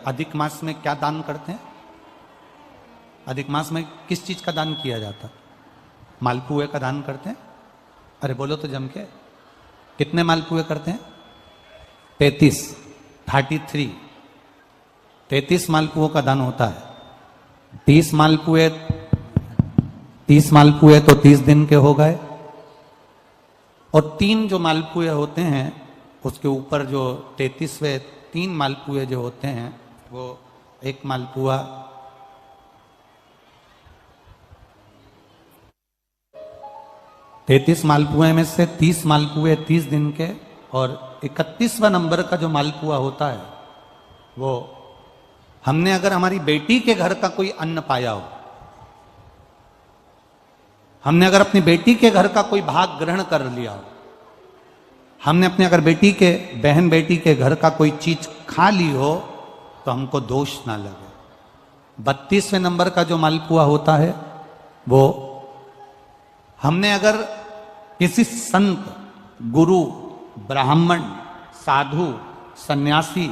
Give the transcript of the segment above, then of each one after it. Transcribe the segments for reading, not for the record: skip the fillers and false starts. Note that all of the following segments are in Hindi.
अधिक मास में क्या दान करते हैं? अधिक मास में किस चीज का दान किया जाता? मालपुए का दान करते हैं। अरे बोलो तो जम के, कितने मालपुए करते हैं? 33, 33, 33 मालपुओं का दान होता है। 30 मालपुए तो 30 दिन के हो गए, और 3 जो मालपुए होते हैं उसके ऊपर जो 33वें 3 मालपुए जो होते हैं, वो एक मालपुआ 33 मालपुए में से 30 मालपुए 30 दिन के, और 31वां नंबर का जो मालपुआ होता है वो हमने अगर हमारी बेटी के घर का कोई अन्न पाया हो, हमने अगर अपनी बेटी के घर का कोई भाग ग्रहण कर लिया हो, हमने अपने अगर बेटी के बहन बेटी के घर का कोई चीज खा ली हो, तो हमको दोष ना लगे। 32वें नंबर का जो मालपुआ होता है वो हमने अगर किसी संत, गुरु, ब्राह्मण, साधु, सन्यासी,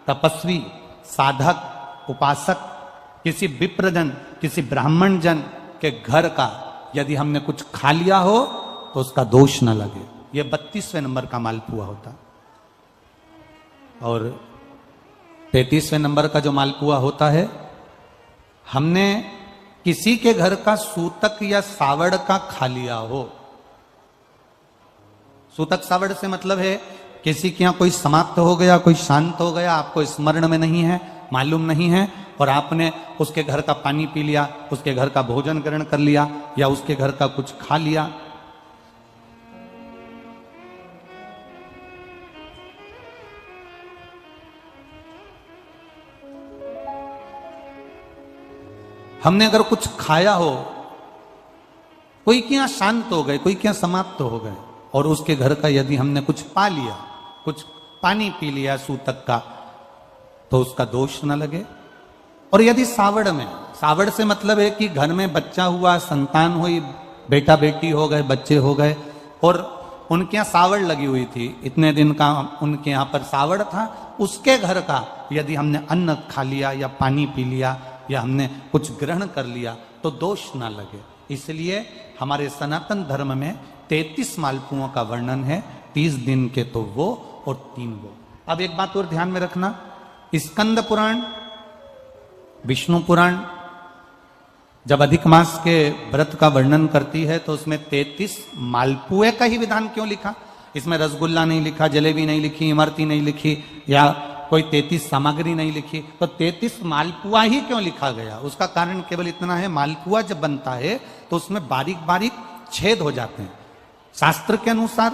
तपस्वी, साधक, उपासक, किसी विप्रजन, किसी ब्राह्मण जन के घर का यदि हमने कुछ खा लिया हो तो उसका दोष न लगे। यह 32वें नंबर का मालपुआ होता। और 33वें नंबर का जो मालपुआ होता है, हमने किसी के घर का सूतक या सावड़ का खा लिया हो। सूतक सावड़ से मतलब है किसी के यहां कोई समाप्त हो गया, कोई शांत हो गया, आपको स्मरण में नहीं है, मालूम नहीं है, और आपने उसके घर का पानी पी लिया, उसके घर का भोजन ग्रहण कर लिया, या उसके घर का कुछ खा लिया। हमने अगर कुछ खाया हो, कोई के यहां शांत हो गए, कोई के यहां समाप्त हो गए, और उसके घर का यदि हमने कुछ पा लिया, कुछ पानी पी लिया सूतक का, तो उसका दोष न लगे। और यदि सावड़ में, सावड़ से मतलब है कि घर में बच्चा हुआ, संतान हुई, बेटा बेटी हो गए, बच्चे हो गए, और उनके यहाँ सावड़ लगी हुई थी, इतने दिन का उनके यहाँ पर सावड़ था, उसके घर का यदि हमने अन्न खा लिया या पानी पी लिया या हमने कुछ ग्रहण कर लिया तो दोष ना लगे। इसलिए हमारे सनातन धर्म में 33 मालपुओं का वर्णन है, 30 दिन के तो वो और 3 वो। अब एक बात और ध्यान में रखना, स्कंद पुराण, विष्णु पुराण जब अधिक मास के व्रत का वर्णन करती है तो उसमें 33 मालपुए का ही विधान क्यों लिखा? इसमें रसगुल्ला नहीं लिखा, जलेबी नहीं लिखी, इमरती नहीं लिखी, या कोई 33 सामग्री नहीं लिखी, तो 33 मालपुआ ही क्यों लिखा गया? उसका कारण केवल इतना है, मालपुआ जब बनता है तो उसमें बारीक बारीक छेद हो जाते हैं। शास्त्र के अनुसार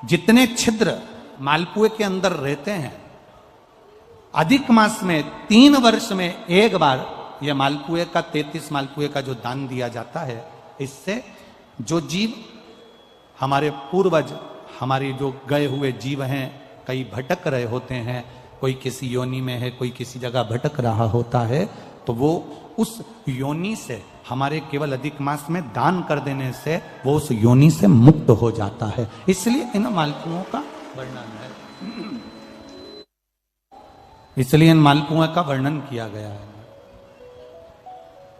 जितने छिद्र मालपुए के अंदर रहते हैं, अधिक मास में 3 वर्ष में एक बार यह मालपुए का 33 मालपुए का जो दान दिया जाता है, इससे जो जीव हमारे पूर्वज, हमारे जो गए हुए जीव हैं, कई भटक रहे होते हैं, कोई किसी योनि में है, कोई किसी जगह भटक रहा होता है, तो वो उस योनि से हमारे केवल अधिक मास में दान कर देने से वो उस योनि से मुक्त हो जाता है। इसलिए इन मालपुओं का वर्णन है, इसलिए इन मालपुओं का वर्णन किया गया है।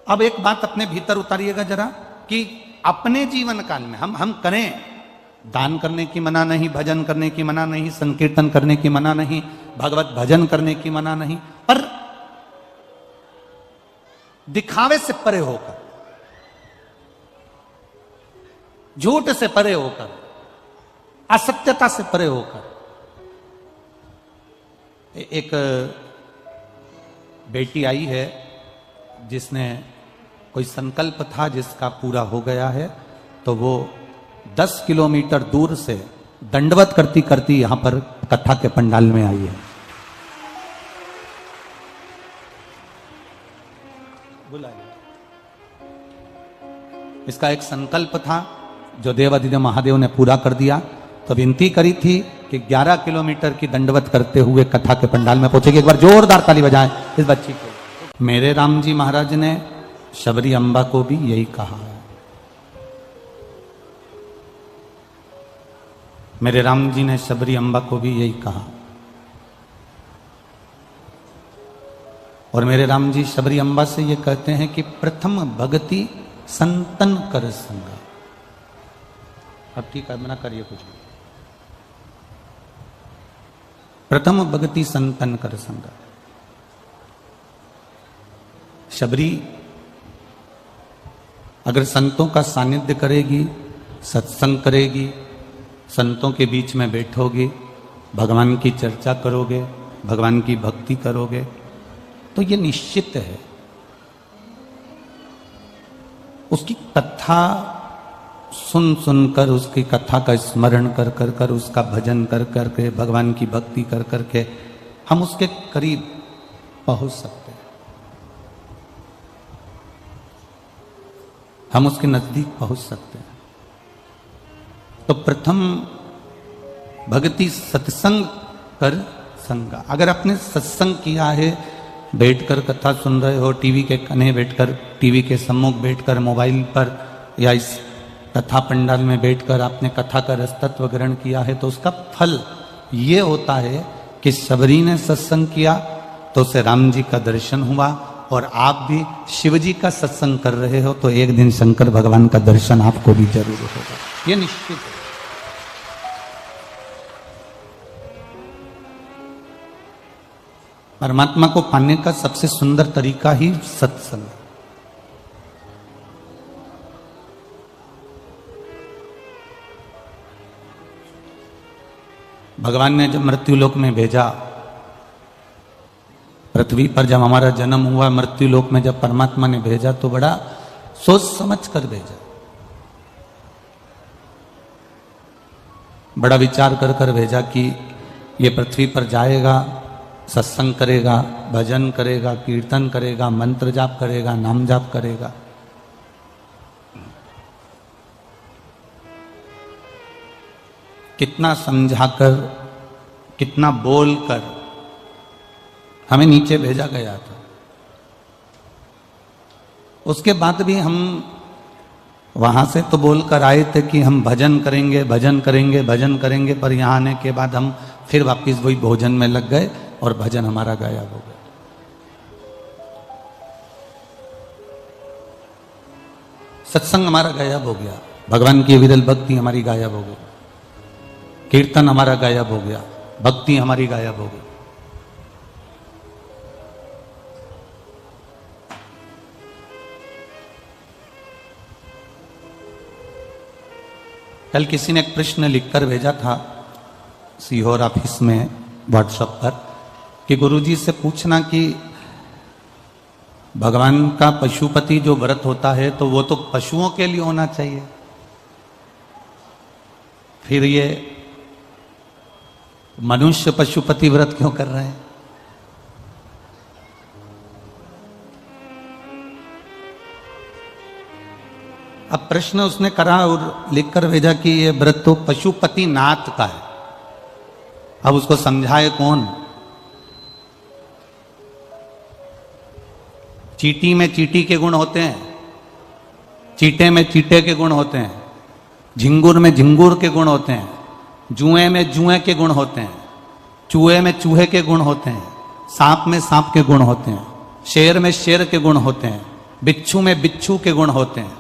अब एक बात अपने भीतर उतारिएगा जरा, कि अपने जीवन काल में हम करें, दान करने की मना नहीं, भजन करने की मना नहीं, संकीर्तन करने की मना नहीं, भगवत भजन करने की मना नहीं, पर दिखावे से परे होकर, झूठ से परे होकर, असत्यता से परे होकर। एक बेटी आई है जिसने कोई संकल्प था जिसका पूरा हो गया है, तो वो 10 किलोमीटर दूर से दंडवत करती करती यहां पर कथा के पंडाल में आई है। इसका एक संकल्प था जो देवाधिदेव महादेव ने पूरा कर दिया। तो विनती करी थी कि 11 किलोमीटर की दंडवत करते हुए कथा के पंडाल में पहुंचेगी। एक बार जोरदार ताली बजाएं इस बच्ची को। मेरे राम जी महाराज ने शबरी अम्बा को भी यही कहा है। मेरे राम जी ने शबरी अम्बा को भी यही कहा। और मेरे राम जी शबरी अम्बा से ये कहते हैं कि प्रथम भगति संतन कर संगा। अब ठीक है, मना करिए कुछ भी। प्रथम भगति संतन कर संगा। शबरी अगर संतों का सानिध्य करेगी, सत्संग करेगी, संतों के बीच में बैठोगे, भगवान की चर्चा करोगे, भगवान की भक्ति करोगे, तो ये निश्चित है उसकी कथा सुन सुनकर, उसकी कथा का स्मरण कर कर कर, उसका भजन कर कर के, भगवान की भक्ति कर कर के हम उसके करीब पहुंच सकते हैं, हम उसके नजदीक पहुंच सकते हैं। तो प्रथम भक्ति सत्संग कर संगा। अगर आपने सत्संग किया है, बैठकर कथा सुन रहे हो, टीवी के कने बैठकर, टीवी के सम्मुख बैठकर, मोबाइल पर या इस कथा पंडाल में बैठकर आपने कथा का रसतत्व ग्रहण किया है, तो उसका फल ये होता है कि शबरी ने सत्संग किया तो उसे राम जी का दर्शन हुआ, और आप भी शिव जी का सत्संग कर रहे हो तो एक दिन शंकर भगवान का दर्शन आपको भी जरूर होगा, ये निश्चित है। परमात्मा को पाने का सबसे सुंदर तरीका ही सत्संग। भगवान ने जब मृत्युलोक में भेजा, पृथ्वी पर जब हमारा जन्म हुआ, मृत्युलोक में जब परमात्मा ने भेजा तो बड़ा सोच समझ कर भेजा, बड़ा विचार कर कर भेजा कि ये पृथ्वी पर जाएगा, सत्संग करेगा, भजन करेगा, कीर्तन करेगा, मंत्र जाप करेगा, नाम जाप करेगा। कितना समझाकर, कितना बोलकर हमें नीचे भेजा गया था। उसके बाद भी हम वहां से तो बोलकर आए थे कि हम भजन करेंगे, भजन करेंगे, भजन करेंगे, पर यहां आने के बाद हम फिर वापिस वही भोजन में लग गए और भजन हमारा गायब हो गया। सत्संग हमारा गायब हो गया, भगवान की विरल भक्ति हमारी गायब हो गई, कीर्तन हमारा गायब हो गया, भक्ति हमारी गायब हो गई। कल किसी ने एक प्रश्न लिखकर भेजा था सीहोर ऑफिस में व्हाट्सएप पर कि गुरुजी से पूछना कि भगवान का पशुपति जो व्रत होता है तो वो तो पशुओं के लिए होना चाहिए, फिर ये मनुष्य पशुपति व्रत क्यों कर रहे हैं? अब प्रश्न उसने करा और लिखकर भेजा कि ये व्रत तो पशुपति नाथ का है। अब उसको समझाए कौन? चींटी में चींटी के गुण होते हैं, चींटे में चींटे के गुण होते हैं, झिंगुर में झिंगुर के गुण होते हैं, जुए में जुए के गुण होते हैं, चूहे में चूहे के गुण होते हैं, सांप में सांप के गुण होते हैं, शेर में शेर के गुण होते हैं, बिच्छू में बिच्छू के गुण होते हैं,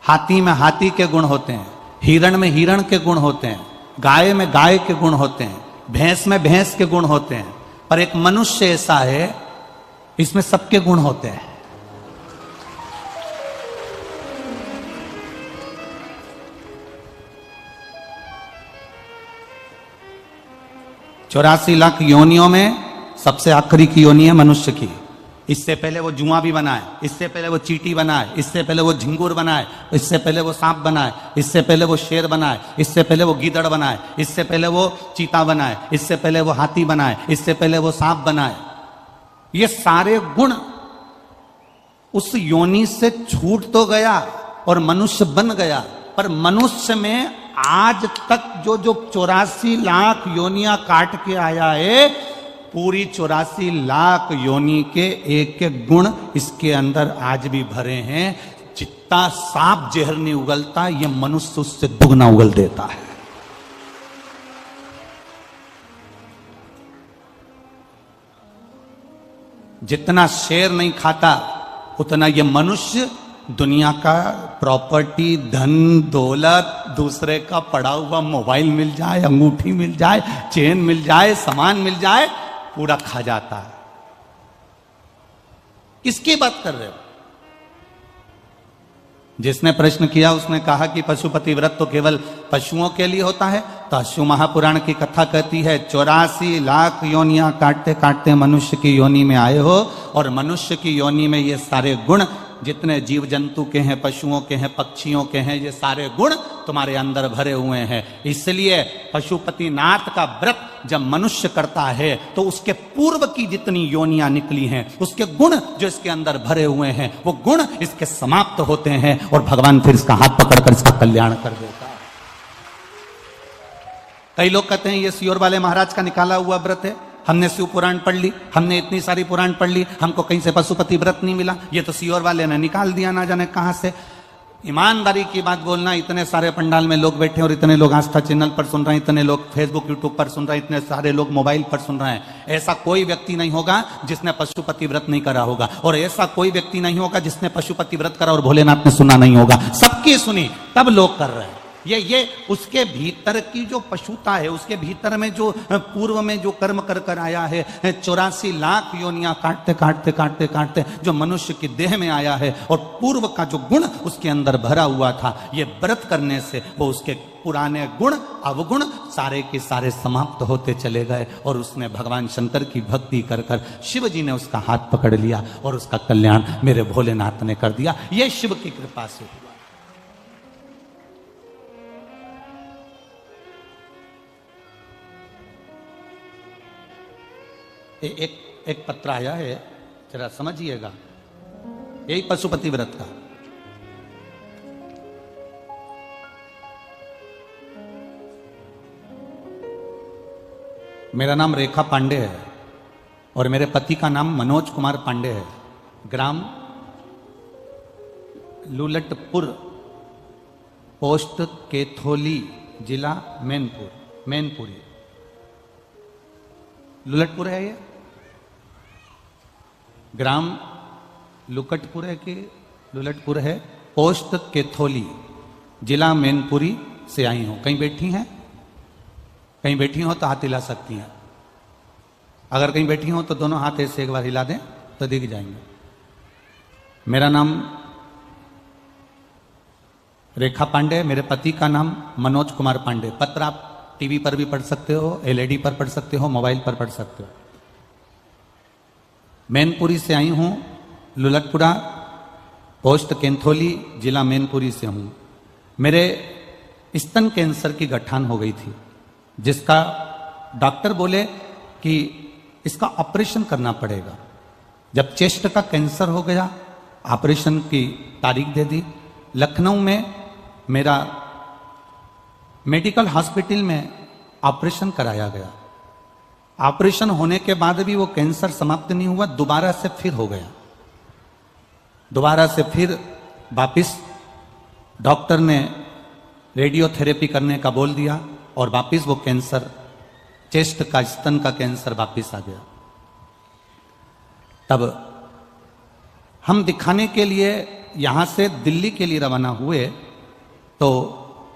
हाथी में हाथी के गुण होते हैं, हिरण में हिरण के गुण होते हैं, गाय में गाय के गुण होते हैं, भैंस में भैंस के गुण होते हैं, पर एक मनुष्य ऐसा है इसमें सबके गुण होते हैं। चौरासी लाख योनियों में सबसे आखिरी की योनि है मनुष्य की। इससे पहले वो जुआ भी बनाए, इससे पहले वो चींटी बनाए, इससे पहले वो झिंगुर बनाए, इससे पहले वो सांप बनाए, इससे पहले वो शेर बनाए, इससे पहले वो गीदड़ बनाए, इससे पहले वो चीता बनाए, इससे पहले वो हाथी बनाए, इससे पहले वो सांप बनाए। ये सारे गुण उस योनि से छूट तो गया और मनुष्य बन गया, पर मनुष्य में आज तक जो 84 लाख योनियां काट के आया है, पूरी 84 लाख योनि के एक एक गुण इसके अंदर आज भी भरे हैं। जितना सांप जहर नहीं उगलता, ये मनुष्य उससे दुगना उगल देता है। जितना शेर नहीं खाता उतना ये मनुष्य दुनिया का प्रॉपर्टी, धन दौलत, दूसरे का पड़ा हुआ मोबाइल मिल जाए, अंगूठी मिल जाए, चेन मिल जाए, सामान मिल जाए, पूरा खा जाता है। किसकी बात कर रहे हो? जिसने प्रश्न किया उसने कहा कि पशुपति व्रत तो केवल पशुओं के लिए होता है। तो अश्व महापुराण की कथा कहती है 84 लाख योनियां काटते काटते मनुष्य की योनि में आए हो, और मनुष्य की योनि में ये सारे गुण जितने जीव जंतु के हैं, पशुओं के हैं, पक्षियों के हैं, ये सारे गुण तुम्हारे अंदर भरे हुए हैं। इसलिए पशुपति नाथ का व्रत जब मनुष्य करता है तो उसके पूर्व की जितनी योनियां निकली हैं, उसके गुण जो इसके अंदर भरे हुए हैं, वो गुण इसके समाप्त होते हैं और भगवान फिर इसका हाथ पकड़कर इसका कल्याण कर देता है। कई लोग कहते हैं ये सियोर वाले महाराज का निकाला हुआ व्रत है, हमने शिव पुराण पढ़ ली, हमने इतनी सारी पुराण पढ़ ली, हमको कहीं से पशुपति व्रत नहीं मिला, ये तो सियोर वाले ने निकाल दिया ना जाने कहां से। ईमानदारी की बात बोलना, इतने सारे पंडाल में लोग बैठे और इतने लोग आस्था चैनल पर सुन रहे हैं, इतने लोग फेसबुक यूट्यूब पर सुन रहे हैं, इतने सारे लोग मोबाइल पर सुन रहे हैं, ऐसा कोई व्यक्ति नहीं होगा जिसने पशुपति व्रत नहीं करा होगा, और ऐसा कोई व्यक्ति नहीं होगा जिसने पशुपति व्रत करा और भोलेनाथ ने सुना नहीं होगा। सबकी सुनी तब लोग कर रहे हैं। ये उसके भीतर की जो पशुता है, उसके भीतर में जो पूर्व में जो कर्म कर कर आया है, 84 लाख योनियां काटते काटते काटते काटते जो मनुष्य की देह में आया है, और पूर्व का जो गुण उसके अंदर भरा हुआ था, ये व्रत करने से वो उसके पुराने गुण अवगुण सारे के सारे समाप्त होते चले गए, और उसने भगवान शंकर की भक्ति कर कर शिव जी ने उसका हाथ पकड़ लिया और उसका कल्याण मेरे भोलेनाथ ने कर दिया। ये शिव की कृपा से हुआ। एक पत्र आया है, जरा समझिएगा, यही पशुपति व्रत का। मेरा नाम रेखा पांडे है और मेरे पति का नाम मनोज कुमार पांडे है। ग्राम लुलटपुर, पोस्ट केथोली, जिला मैनपुरी। लुलटपुर है ये, ग्राम लुकटपुर है कि लुलटपुर है, पोस्ट केथोली, जिला मैनपुरी से आई हूं। कहीं बैठी हैं? कहीं बैठी हो तो हाथ हिला सकती हैं। अगर कहीं बैठी हो तो दोनों हाथ ऐसे एक बार हिला दें तो दिख जाएंगे। मेरा नाम रेखा पांडे, मेरे पति का नाम मनोज कुमार पांडे। पत्र आप टीवी पर भी पढ़ सकते हो, एलईडी पर पढ़ सकते हो, मोबाइल पर पढ़ सकते हो। मैनपुरी से आई हूं, लुलटपुरा, पोस्ट केंथोली, जिला मैनपुरी से हूं। मेरे स्तन कैंसर की गठान हो गई थी, जिसका डॉक्टर बोले कि इसका ऑपरेशन करना पड़ेगा। जब चेस्ट का कैंसर हो गया, ऑपरेशन की तारीख दे दी। लखनऊ में मेरा मेडिकल हॉस्पिटल में ऑपरेशन कराया गया। ऑपरेशन होने के बाद भी वो कैंसर समाप्त नहीं हुआ, दोबारा से फिर हो गया। दोबारा से फिर वापिस डॉक्टर ने रेडियोथेरेपी करने का बोल दिया और वापिस वो कैंसर, चेस्ट का, स्तन का कैंसर वापिस आ गया। तब हम दिखाने के लिए यहां से दिल्ली के लिए रवाना हुए, तो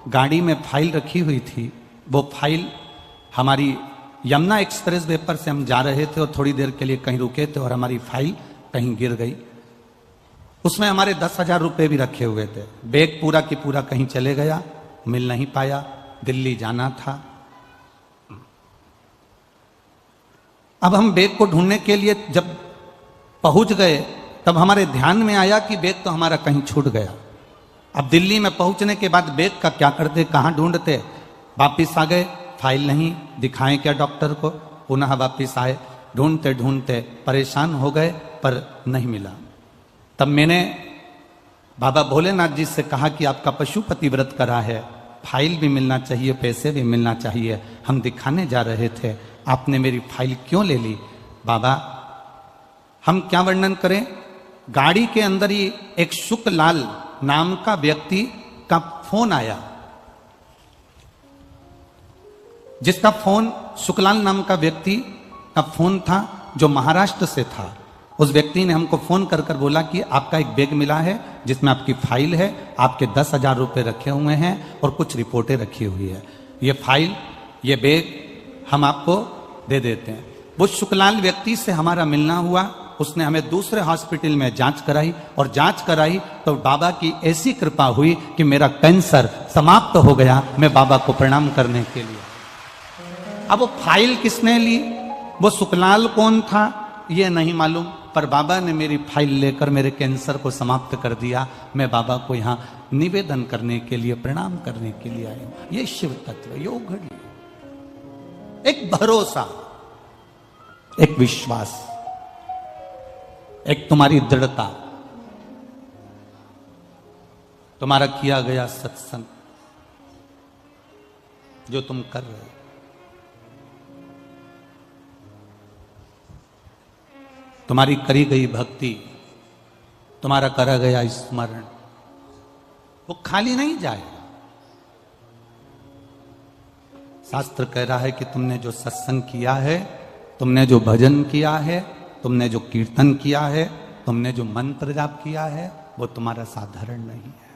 गाड़ी में फाइल रखी हुई थी। वो फाइल हमारी यमुना एक्सप्रेस वे पर से हम जा रहे थे और थोड़ी देर के लिए कहीं रुके थे और हमारी फाइल कहीं गिर गई। उसमें हमारे 10,000 रुपए भी रखे हुए थे। बैग पूरा की पूरा कहीं चले गया, मिल नहीं पाया, दिल्ली जाना था। अब हम बैग को ढूंढने के लिए जब पहुंच गए, तब हमारे ध्यान में आया कि बैग तो हमारा कहीं छूट गया। अब दिल्ली में पहुंचने के बाद बैग का क्या करते, कहां ढूंढते? वापिस आ गए, फाइल नहीं, दिखाएं क्या डॉक्टर को? पुनः वापिस आए, ढूंढते ढूंढते परेशान हो गए, पर नहीं मिला। तब मैंने बाबा भोलेनाथ जी से कहा कि आपका पशुपति व्रत करा है, फाइल भी मिलना चाहिए, पैसे भी मिलना चाहिए, हम दिखाने जा रहे थे, आपने मेरी फाइल क्यों ले ली? बाबा, हम क्या वर्णन करें, गाड़ी के अंदर ही एक शुक्लाल नाम का व्यक्ति का फोन आया, जिसका फोन, शुक्लाल नाम का व्यक्ति का फोन था, जो महाराष्ट्र से था। उस व्यक्ति ने हमको फोन कर कर बोला कि आपका एक बैग मिला है जिसमें आपकी फाइल है, आपके 10,000 रुपये रखे हुए हैं और कुछ रिपोर्टें रखी हुई है, ये फाइल ये बैग हम आपको दे देते हैं। वो शुक्लाल व्यक्ति से हमारा मिलना हुआ, उसने हमें दूसरे हॉस्पिटल में जांच कराई और जांच कराई तो बाबा की ऐसी कृपा हुई कि मेरा कैंसर समाप्त हो गया। मैं बाबा को प्रणाम करने के लिए, अब वो फाइल किसने ली, वो शुक्लाल कौन था ये नहीं मालूम, पर बाबा ने मेरी फाइल लेकर मेरे कैंसर को समाप्त कर दिया। मैं बाबा को यहाँ निवेदन करने के लिए, प्रणाम करने के लिए आया हूं। ये शिव तत्व, ये घड़ी, एक भरोसा, एक विश्वास, एक तुम्हारी दृढ़ता, तुम्हारा किया गया सत्संग जो तुम कर रहे हो, तुम्हारी करी गई भक्ति, तुम्हारा करा गया स्मरण, वो खाली नहीं जाएगा। शास्त्र कह रहा है कि तुमने जो सत्संग किया है, तुमने जो भजन किया है, तुमने जो कीर्तन किया है, तुमने जो मंत्र जाप किया है, वो तुम्हारा साधारण नहीं है,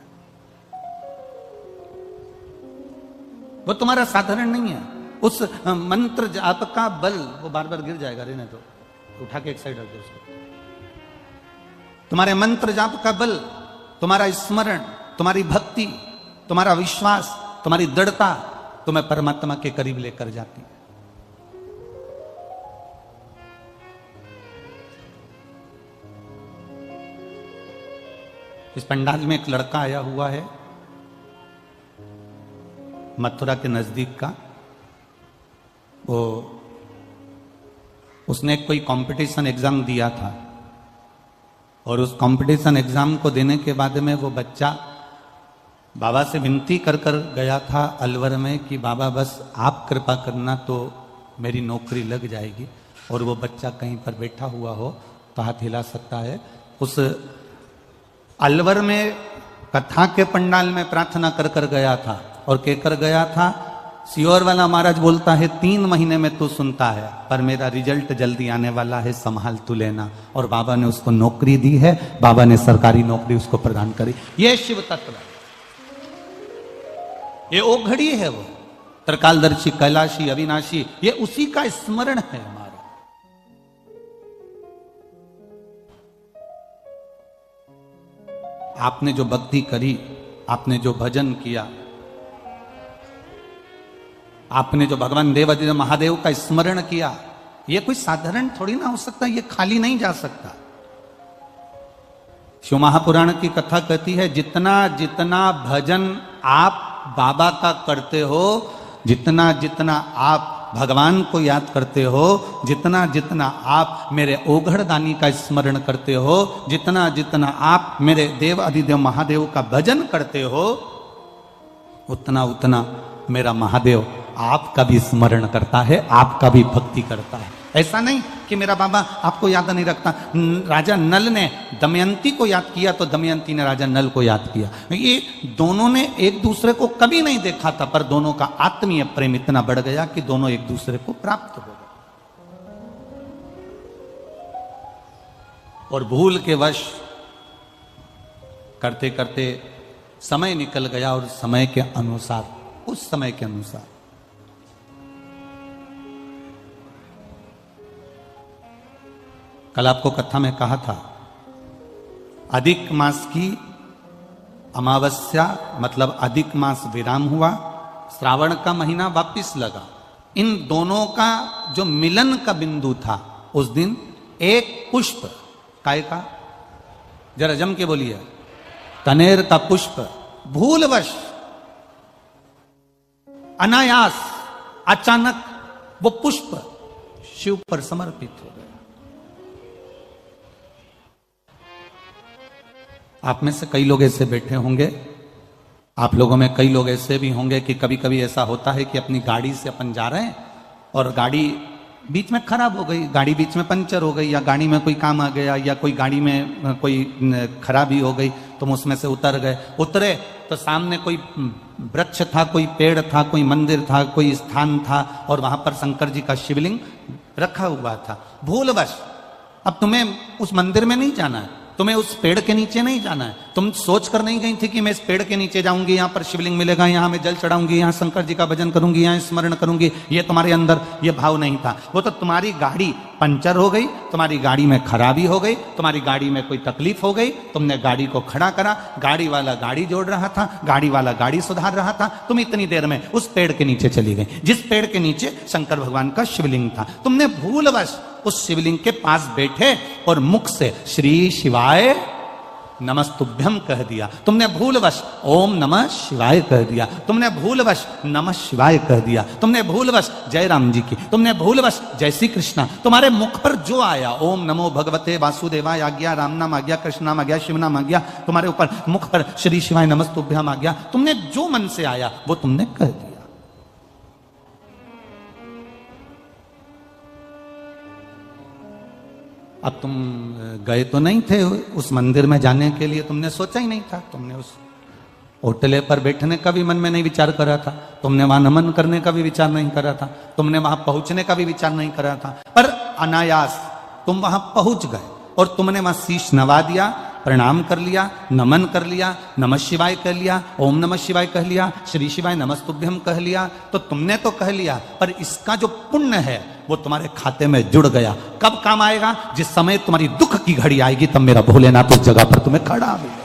वो तुम्हारा साधारण नहीं है। उस मंत्र जाप का बल, वो बार बार गिर जाएगा, रे नहीं तो उठा के एक साइड रख दो उसको। तुम्हारे मंत्र जाप का बल, तुम्हारा स्मरण, तुम्हारी भक्ति, तुम्हारा विश्वास, तुम्हारी दृढ़ता तुम्हें परमात्मा के करीब लेकर जाती है। इस पंडाल में एक लड़का आया हुआ है मथुरा के नजदीक का, वो उसने कोई कंपटीशन एग्जाम दिया था और उस कंपटीशन एग्जाम को देने के बाद में वो बच्चा बाबा से विनती कर कर गया था अलवर में कि बाबा बस आप कृपा करना तो मेरी नौकरी लग जाएगी। और वो बच्चा कहीं पर बैठा हुआ हो तो हाथ हिला सकता है। उस अलवर में कथा के पंडाल में प्रार्थना कर कर गया था और कहकर गया था, सियोर वाला महाराज बोलता है 3 महीने में तू सुनता है, पर मेरा रिजल्ट जल्दी आने वाला है, संभाल तू लेना। और बाबा ने उसको नौकरी दी है, बाबा ने सरकारी नौकरी उसको प्रदान करी। ये शिव तत्व है, ये ओघड़ी है, वो त्रिकालदर्शी, कैलाशी, अविनाशी, ये उसी का स्मरण है हमारा। आपने जो भक्ति करी, आपने जो भजन किया, आपने जो भगवान देवादिदेव महादेव का स्मरण किया, ये कोई साधारण थोड़ी ना हो सकता, ये खाली नहीं जा सकता। शिव महापुराण की कथा कहती है, जितना जितना भजन आप बाबा का करते हो, जितना जितना आप भगवान को याद करते हो, जितना जितना आप मेरे ओघड़दानी का स्मरण करते हो, जितना जितना आप मेरे देव अधिदेव महादेव का भजन करते हो, उतना उतना मेरा महादेव आपका भी स्मरण करता है, आपका भी भक्ति करता है। ऐसा नहीं कि मेरा बाबा आपको याद नहीं रखता। राजा नल ने दमयंती को याद किया तो दमयंती ने राजा नल को याद किया। ये दोनों ने एक दूसरे को कभी नहीं देखा था, पर दोनों का आत्मीय प्रेम इतना बढ़ गया कि दोनों एक दूसरे को प्राप्त हो गए। और भूल के वश करते करते समय निकल गया और समय के अनुसार, उस समय के अनुसार कल आपको कथा में कहा था, अधिक मास की अमावस्या मतलब अधिक मास विराम हुआ, श्रावण का महीना वापिस लगा। इन दोनों का जो मिलन का बिंदु था, उस दिन एक पुष्प, काय का, जरा जम के बोलिए, कनेर का पुष्प भूलवश, अनायास, अचानक वो पुष्प शिव पर समर्पित हो गया। आप में से कई लोग ऐसे बैठे होंगे, आप लोगों में कई लोग ऐसे भी होंगे कि कभी कभी ऐसा होता है कि अपनी गाड़ी से अपन जा रहे हैं और गाड़ी बीच में खराब हो गई, गाड़ी बीच में पंचर हो गई, या गाड़ी में कोई काम आ गया, या कोई गाड़ी में कोई खराबी हो गई, तुम उसमें से उतर गए। उतरे तो सामने कोई वृक्ष था, कोई पेड़ था, कोई मंदिर था, कोई स्थान था, और वहां पर शंकर जी का शिवलिंग रखा हुआ था। भूलवश अब तुम्हें उस मंदिर में नहीं जाना है, तुम्हें उस पेड़ के नीचे नहीं जाना है। तुम सोच कर नहीं गई थी कि मैं इस पेड़ के नीचे जाऊंगी, यहाँ पर शिवलिंग मिलेगा, यहाँ मैं जल चढ़ाऊंगी, यहाँ शंकर जी का भजन करूंगी, यहाँ स्मरण करूंगी। ये तुम्हारे अंदर ये भाव नहीं था। वो तो तुम्हारी गाड़ी पंचर हो गई, तुम्हारी गाड़ी में खराबी हो गई, तुम्हारी गाड़ी में कोई तकलीफ हो गई, तुमने गाड़ी को खड़ा करा, गाड़ी वाला गाड़ी जोड़ रहा था, गाड़ी वाला गाड़ी सुधार रहा था, तुम इतनी देर में उस पेड़ के नीचे चली गई जिस पेड़ के नीचे शंकर भगवान का शिवलिंग था। तुमने भूलवश उस शिवलिंग के पास बैठे और मुख से श्री शिवाय नमस्तुभ्यम कह दिया। तुमने भूलवश ओम नमः शिवाय कह दिया, तुमने भूलवश नमः शिवाय कह दिया, तुमने भूलवश जय राम जी की, तुमने भूलवश जय श्री कृष्णा, तुम्हारे मुख पर जो आया, ओम नमो भगवते वासुदेवाय आ गया, राम नाम आ गया, कृष्ण नाम आ गया, शिव नाम आ गया, तुम्हारे ऊपर मुख पर श्री शिवाय नमस्तुभ्यम आ गया। तुमने जो मन से आया वो तुमने कह दिया। अब तुम गए तो नहीं थे उस मंदिर में जाने के लिए, तुमने सोचा ही नहीं था, तुमने उस होटले पर बैठने का भी मन में नहीं विचार करा था, तुमने वहां नमन करने का भी विचार नहीं करा था, तुमने वहां पहुंचने का भी विचार नहीं करा था, पर अनायास तुम वहां पहुंच गए और तुमने वहां शीश नवा दिया, प्रणाम कर लिया, नमन कर लिया, नमः शिवाय कह लिया, ओम नमः शिवाय कह लिया, श्री शिवाय नमस्तुभ्यम कह लिया। तो तुमने तो कह लिया, पर इसका जो पुण्य है वो तुम्हारे खाते में जुड़ गया। कब काम आएगा? जिस समय तुम्हारी दुख की घड़ी आएगी, तब मेरा भोलेनाथ उस जगह पर तुम्हें खड़ा मिलेगा।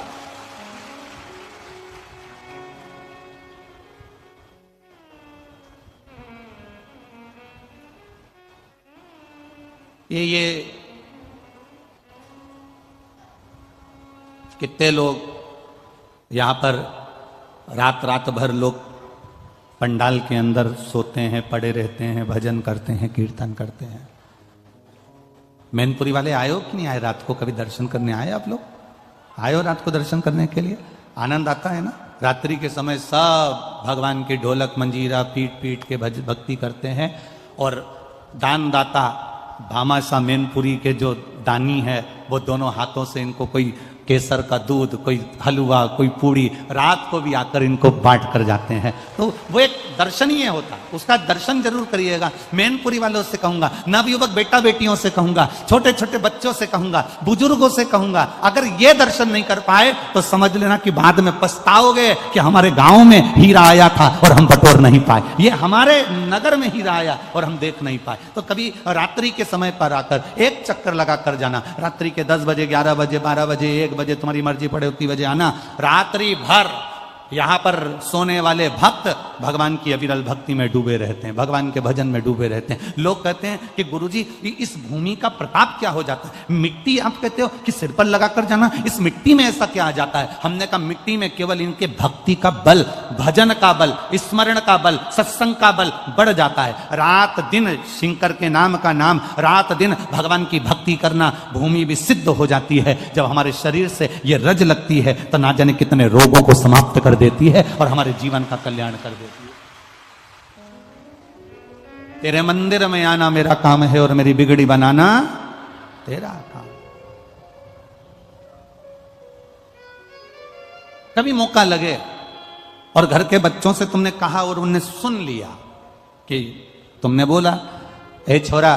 ये कितने लोग यहां पर रात भर लोग पंडाल के अंदर सोते हैं, पड़े रहते हैं, भजन करते हैं, कीर्तन करते हैं। मैनपुरी वाले आए हो कि नहीं आए? रात को कभी दर्शन करने आए आप लोग? आए हो रात को दर्शन करने के लिए? आनंद आता है ना? रात्रि के समय सब भगवान की ढोलक मंजीरा पीट पीट के भक्ति करते हैं। और दानदाता भामाशाह मैनपुरी के जो दानी है, वो दोनों हाथों से इनको कोई केसर का दूध, कोई हलवा, कोई पूड़ी रात को भी आकर इनको बांट कर जाते हैं। तो वो एक दर्शनीय होता है, उसका दर्शन जरूर करिएगा। मैनपुरी वालों से कहूंगा, नवयुवक बेटा बेटियों से कहूंगा, छोटे छोटे बच्चों से कहूंगा, बुजुर्गों से कहूंगा, अगर ये दर्शन नहीं कर पाए तो समझ लेना कि बाद में पछताओगे कि हमारे गांव में हीरा आया था और हम बटोर नहीं पाए, ये हमारे नगर में हीरा आया और हम देख नहीं पाए। तो कभी रात्रि के समय पर आकर एक चक्कर लगा कर जाना। रात्रि के 10 बजे, 11 बजे, 12 बजे, 1 बजे, तुम्हारी मर्जी पड़े उतनी बजे आना। रात्रि भर यहां पर सोने वाले भक्त भगवान की अविरल भक्ति में डूबे रहते हैं, भगवान के भजन में डूबे रहते हैं। लोग कहते हैं कि गुरुजी इस भूमि का प्रताप क्या हो जाता है? मिट्टी आप कहते हो कि सिर पर लगाकर जाना, इस मिट्टी में ऐसा क्या आ जाता है? हमने कहा मिट्टी में केवल इनके भक्ति का बल, भजन का बल, स्मरण का बल, सत्संग का बल बढ़ जाता है। रात दिन शंकर के नाम का नाम, रात दिन भगवान की भक्ति करना, भूमि भी सिद्ध हो जाती है। जब हमारे शरीर से ये रज लगती है तो ना जाने कितने रोगों को समाप्त कर देती है और हमारे जीवन का कल्याण कर देती है। तेरे मंदिर में आना मेरा काम है और मेरी बिगड़ी बनाना तेरा काम। कभी मौका लगे और घर के बच्चों से तुमने कहा और उनने सुन लिया कि तुमने बोला, ए छोरा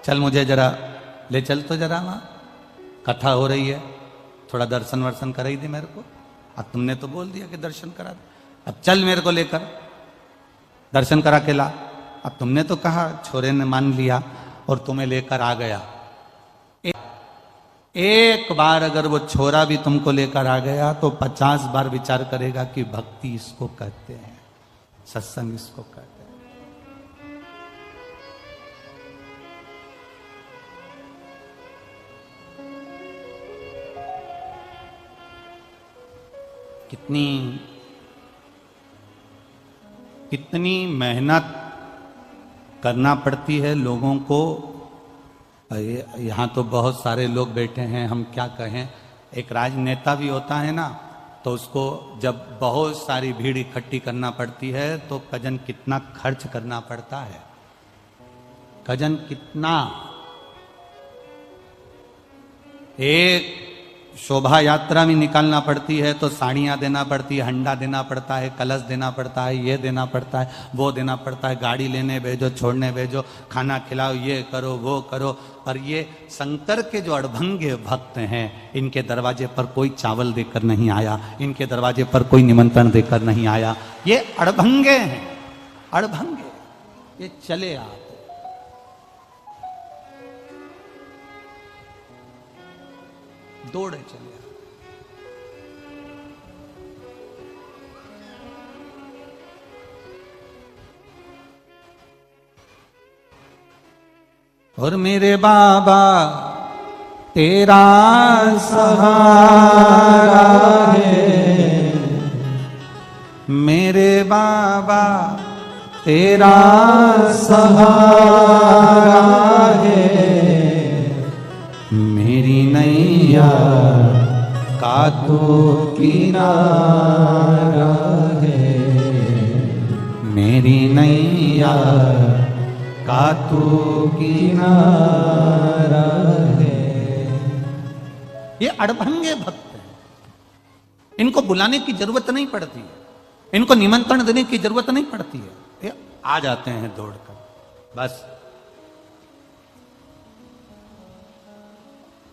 चल मुझे जरा ले चल, तो जरा वहां कथा हो रही है, थोड़ा दर्शन वर्शन कराई दे मेरे को। अब तुमने तो बोल दिया कि दर्शन करा दे, अब चल मेरे को लेकर दर्शन करा के ला। अब तुमने तो कहा, छोरे ने मान लिया और तुम्हें लेकर आ गया। एक बार अगर वो छोरा भी तुमको लेकर आ गया तो 50 बार विचार करेगा कि भक्ति इसको कहते हैं, सत्संग इसको कहते हैं। कितनी मेहनत करना पड़ती है लोगों को। यहाँ तो बहुत सारे लोग बैठे हैं, हम क्या कहें। एक राजनेता भी होता है ना, तो उसको जब बहुत सारी भीड़ इकट्ठी करना पड़ती है तो कजन कितना खर्च करना पड़ता है, कजन कितना। शोभा यात्रा में निकालना पड़ती है तो साड़ियाँ देना पड़ती है, हंडा देना पड़ता है, कलश देना पड़ता है, ये देना पड़ता है, वो देना पड़ता है, गाड़ी लेने भेजो, छोड़ने भेजो, खाना खिलाओ, ये करो वो करो। पर ये शंकर के जो अड़भंगे भक्त हैं, इनके दरवाजे पर कोई चावल देकर नहीं आया, इनके दरवाजे पर कोई निमंत्रण देकर नहीं आया। ये अड़भंगे हैं, अड़भंगे, ये चले आते, दौड़े चले आते। और मेरे बाबा तेरा सहारा है, मेरे बाबा तेरा सहारा है, मेरी नैया का तो किनारा है, मेरी नैया का तो किनारा है। ये अड़भंगे भक्त हैं, इनको बुलाने की जरूरत नहीं पड़ती है, इनको निमंत्रण देने की जरूरत नहीं पड़ती है, ये आ जाते हैं दौड़कर। बस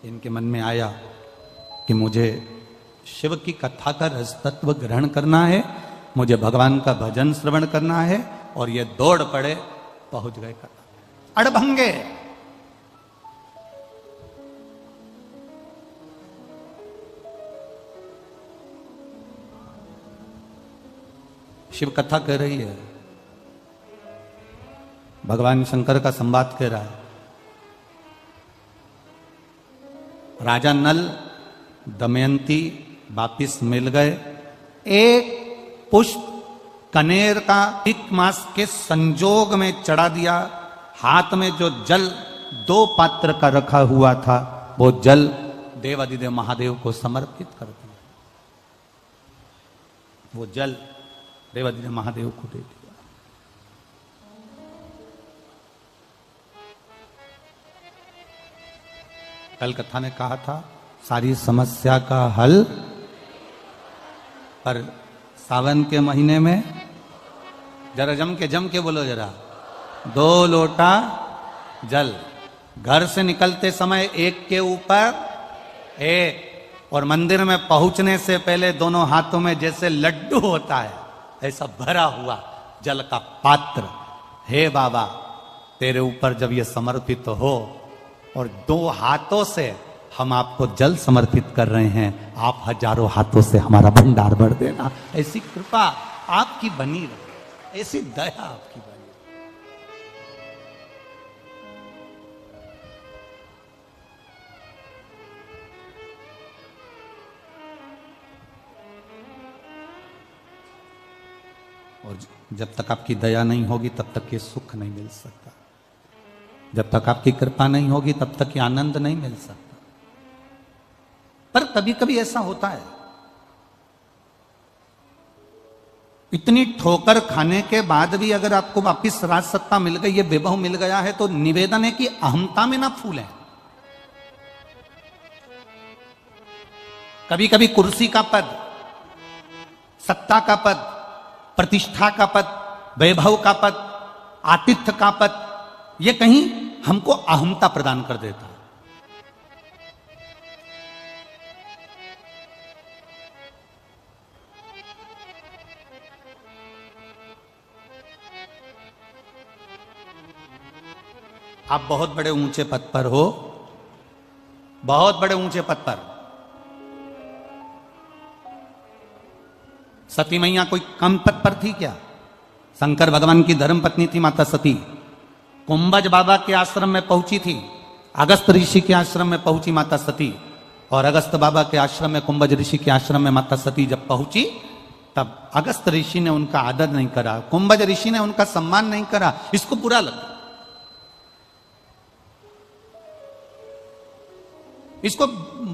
इनके मन में आया कि मुझे शिव की कथा का रस तत्व ग्रहण करना है, मुझे भगवान का भजन श्रवण करना है, और ये दौड़ पड़े, पहुंच गए कथा। अड़भंगे, शिव कथा कह रही है, भगवान शंकर का संवाद कह रहा है। राजा नल दमयंती वापिस मिल गए। एक पुष्प कनेर का एक मास के संजोग में चढ़ा दिया, हाथ में जो जल 2 पात्र का रखा हुआ था, वो जल देवादिदेव महादेव को समर्पित कर दिया, वो जल देवादिदेव महादेव को दे दिया। कल कथा ने कहा था सारी समस्या का हल, पर सावन के महीने में जरा जम के बोलो जरा, 2 लोटा जल, घर से निकलते समय एक के ऊपर एक, और मंदिर में पहुंचने से पहले दोनों हाथों में जैसे लड्डू होता है ऐसा भरा हुआ जल का पात्र। हे बाबा, तेरे ऊपर जब ये समर्पित हो और 2 हाथों से हम आपको जल समर्पित कर रहे हैं, आप हजारों हाथों से हमारा भंडार भर देना। ऐसी कृपा आपकी बनी रहे, ऐसी दया आपकी बनी। और जब तक आपकी दया नहीं होगी तब तक ये सुख नहीं मिल सकता, जब तक आपकी कृपा नहीं होगी तब तक ये आनंद नहीं मिल सकता। पर कभी कभी ऐसा होता है, इतनी ठोकर खाने के बाद भी अगर आपको वापिस राज सत्ता मिल गई, ये विभव मिल गया है, तो निवेदन है कि अहमता में ना फूलें। कभी कभी कुर्सी का पद, सत्ता का पद, प्रतिष्ठा का पद, वैभव का पद, आतिथ्य का पद, ये कहीं हमको अहमता प्रदान कर देता है। आप बहुत बड़े ऊंचे पद पर हो, बहुत बड़े ऊंचे पद पर, सती मैया कोई कम पद पर थी क्या? शंकर भगवान की धर्म पत्नी थी माता सती। कुंभज बाबा के आश्रम में पहुंची थी, अगस्त ऋषि के आश्रम में पहुंची माता सती, और अगस्त बाबा के आश्रम में, कुंभज ऋषि के आश्रम में माता सती जब पहुंची, तब अगस्त ऋषि ने उनका आदर नहीं करा, कुंभज ऋषि ने उनका सम्मान नहीं करा। इसको बुरा लगा, इसको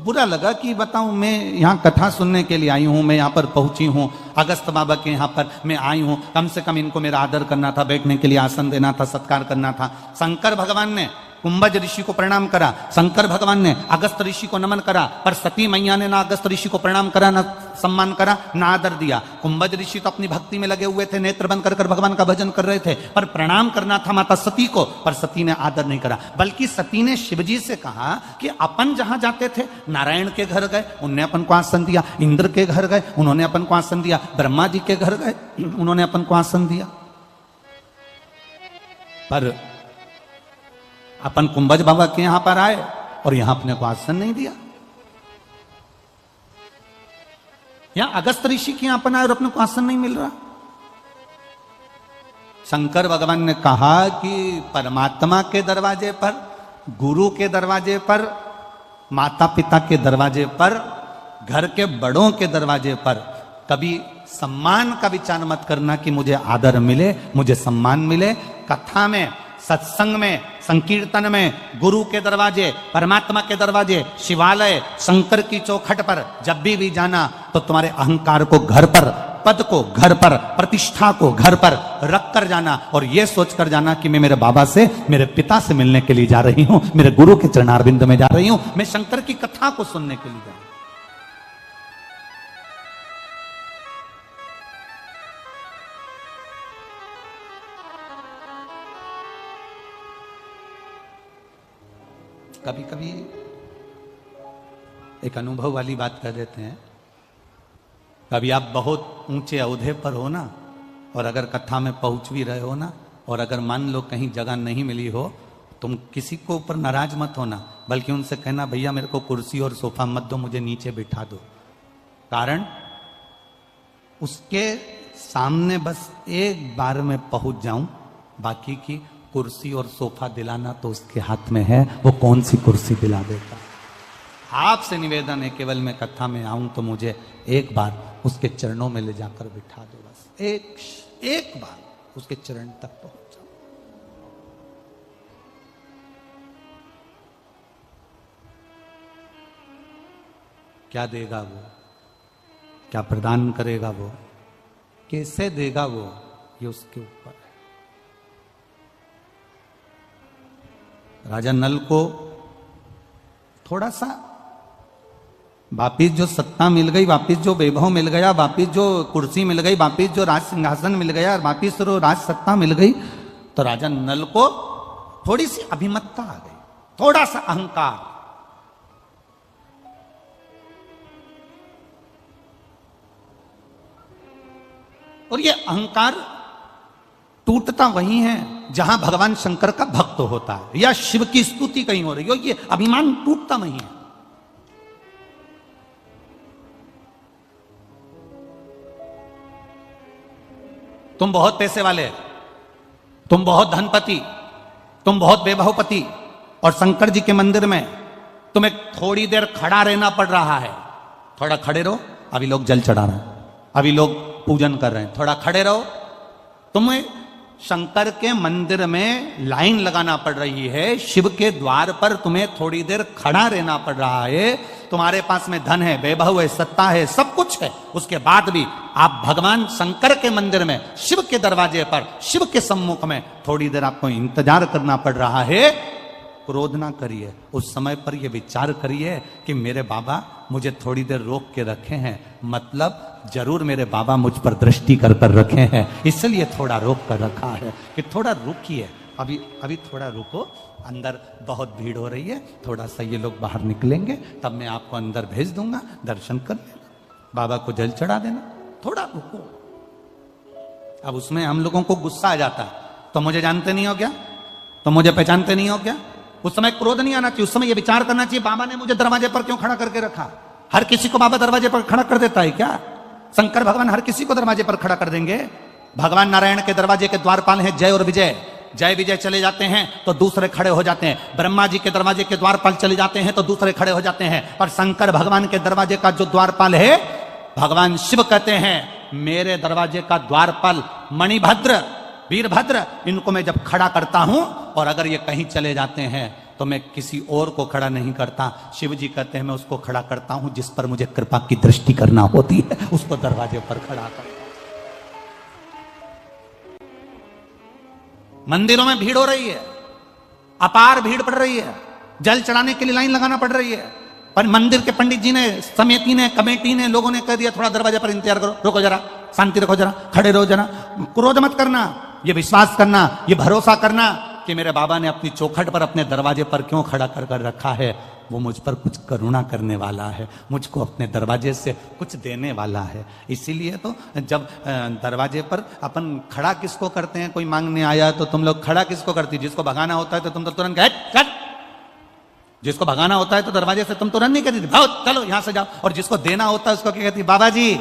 बुरा लगा कि बताऊं, मैं यहां कथा सुनने के लिए आई हूं, मैं यहां पर पहुंची हूं, अगस्त बाबा के यहां पर मैं आई हूं, कम से कम इनको मेरा आदर करना था, बैठने के लिए आसन देना था, सत्कार करना था। शंकर भगवान ने कुंभज ऋषि को प्रणाम करा, शंकर भगवान ने अगस्त ऋषि को नमन करा, पर सती मैया ने ना अगस्त ऋषि को प्रणाम करा, ना सम्मान करा, ना आदर दिया। कुंभज ऋषि तो अपनी भक्ति में लगे हुए थे, नेत्र बंद कर भगवान का भजन कर रहे थे, पर प्रणाम करना था माता सती को, पर सती ने आदर नहीं करा। बल्कि सती ने शिवजी से कहा कि अपन जहां जाते थे, नारायण के घर गए, उन्होंने अपन को आसन दिया, इंद्र के घर गए, उन्होंने अपन को आसन दिया, ब्रह्मा जी के घर गए, उन्होंने अपन को आसन दिया, पर अपन कुंभज बाबा के यहां पर आए और यहां अपने को आसन नहीं दिया। यहां अगस्त ऋषि के यहां अपन आए और अपने को आसन नहीं मिल रहा। शंकर भगवान ने कहा कि परमात्मा के दरवाजे पर, गुरु के दरवाजे पर, माता पिता के दरवाजे पर, घर के बड़ों के दरवाजे पर कभी सम्मान का विचार मत करना कि मुझे आदर मिले, मुझे सम्मान मिले। कथा में, सत्संग में, संकीर्तन में, गुरु के दरवाजे, परमात्मा के दरवाजे, शिवालय, शंकर की चौखट पर जब भी जाना तो तुम्हारे अहंकार को घर पर, पद को घर पर, प्रतिष्ठा को घर पर रख कर जाना और यह सोच कर जाना कि मैं मेरे बाबा से, मेरे पिता से मिलने के लिए जा रही हूं, मेरे गुरु के चरणारविंद में जा रही हूं, मैं शंकर की कथा को सुनने के लिए जा रही हूं। कभी कभी एक अनुभव वाली बात कर देते हैं। कभी आप बहुत ऊंचे ओहदे पर हो ना, और अगर कथा में पहुंच भी रहे हो ना, और अगर मान लो कहीं जगह नहीं मिली हो, तुम किसी को ऊपर नाराज मत होना, बल्कि उनसे कहना भैया मेरे को कुर्सी और सोफा मत दो, मुझे नीचे बिठा दो। कारण उसके सामने बस एक बार में पहुंच जाऊं, बाकी की कुर्सी और सोफा दिलाना तो उसके हाथ में है, वो कौन सी कुर्सी दिला देता। आपसे निवेदन है, केवल मैं कथा में आऊं तो मुझे एक बार उसके चरणों में ले जाकर बिठा दो, बस एक बार उसके चरण तक पहुंच जाओ। क्या देगा वो, क्या प्रदान करेगा वो, कैसे देगा वो, ये उसके ऊपर है। राजा नल को थोड़ा सा वापिस जो सत्ता मिल गई, वापिस जो वैभव मिल गया, वापिस जो कुर्सी मिल गई, वापिस जो राज सिंहासन मिल गया, वापिस जो राज सत्ता मिल गई, तो राजा नल को थोड़ी सी अभिमतता आ गई, थोड़ा सा अहंकार। और ये अहंकार टूटता वही है जहां भगवान शंकर का भक्त होता है या शिव की स्तुति कहीं हो रही हो, ये अभिमान टूटता वही है। तुम बहुत पैसे वाले, तुम बहुत धनपति, तुम बहुत वैभवपति, और शंकर जी के मंदिर में तुम्हें थोड़ी देर खड़ा रहना पड़ रहा है। थोड़ा खड़े रहो, अभी लोग जल चढ़ा रहे हैं, अभी लोग पूजन कर रहे हैं, थोड़ा खड़े रहो। तुम्हें शंकर के मंदिर में लाइन लगाना पड़ रही है, शिव के द्वार पर तुम्हें थोड़ी देर खड़ा रहना पड़ रहा है। तुम्हारे पास में धन है, वैभव है, सत्ता है, सब कुछ है, उसके बाद भी आप भगवान शंकर के मंदिर में, शिव के दरवाजे पर, शिव के सम्मुख में थोड़ी देर आपको इंतजार करना पड़ रहा है। क्रोध ना करिए, उस समय पर यह विचार करिए कि मेरे बाबा मुझे थोड़ी देर रोक के रखे हैं, मतलब जरूर मेरे बाबा मुझ पर दृष्टि कर रखे हैं, इसलिए थोड़ा रोक कर रखा है कि थोड़ा रुकिए, अभी थोड़ा रुको, अंदर बहुत भीड़ हो रही है, थोड़ा सा ये लोग बाहर निकलेंगे तब मैं आपको अंदर भेज दूंगा, दर्शन कर लेना, बाबा को जल चढ़ा देना, थोड़ा रुको। अब उसमें हम लोगों को गुस्सा आ जाता है, तो मुझे जानते नहीं हो क्या, तो मुझे पहचानते नहीं हो क्या। उस समय क्रोध नहीं आना चाहिए, उस समय ये विचार करना चाहिए बाबा ने मुझे दरवाजे पर क्यों खड़ा करके रखा। हर किसी को बाबा दरवाजे पर खड़ा कर देता है क्या? शंकर भगवान हर किसी को दरवाजे पर खड़ा कर देंगे? भगवान नारायण के दरवाजे के द्वारपाल हैं जय और विजय, जय विजय चले जाते हैं तो दूसरे खड़े हो जाते हैं। ब्रह्मा जी के दरवाजे के द्वारपाल चले जाते हैं तो दूसरे खड़े हो जाते हैं। पर शंकर भगवान के दरवाजे का जो द्वारपाल है, भगवान शिव कहते हैं मेरे दरवाजे का द्वारपाल मणिभद्र, वीरभद्र, इनको मैं जब खड़ा करता हूं और अगर ये कहीं चले जाते हैं तो मैं किसी और को खड़ा नहीं करता। शिव जी कहते हैं मैं उसको खड़ा करता हूं जिस पर मुझे कृपा की दृष्टि करना होती है, उसको दरवाजे पर खड़ा करता। मंदिरों में भीड़ हो रही है, अपार भीड़ पड़ रही है, जल चढ़ाने के लिए लाइन लगाना पड़ रही है। पर मंदिर के पंडित जी ने, समिति ने, कमेटी ने, लोगों ने कह दिया थोड़ा दरवाजे पर इंतजार करो, रुको जरा, शांति रखो जरा, खड़े रहो जरा, क्रोध मत करना, ये विश्वास करना, ये भरोसा करना कि मेरे बाबा ने अपनी चौखट पर अपने दरवाजे पर क्यों खड़ा कर कर रखा है, वो मुझ पर कुछ करुणा करने वाला है, मुझको अपने दरवाजे से कुछ देने वाला है। इसीलिए तो जब दरवाजे पर अपन खड़ा किसको करते हैं, कोई मांगने आया तो तुम लोग खड़ा किसको करती, जिसको भगाना होता है तो तुम तो तुरंत गए, जिसको भगाना होता है तो दरवाजे से तुम तुरंत नहीं कहती भाओ चलो यहां से जाओ, और जिसको देना होता है उसको क्या कहती, बाबा जी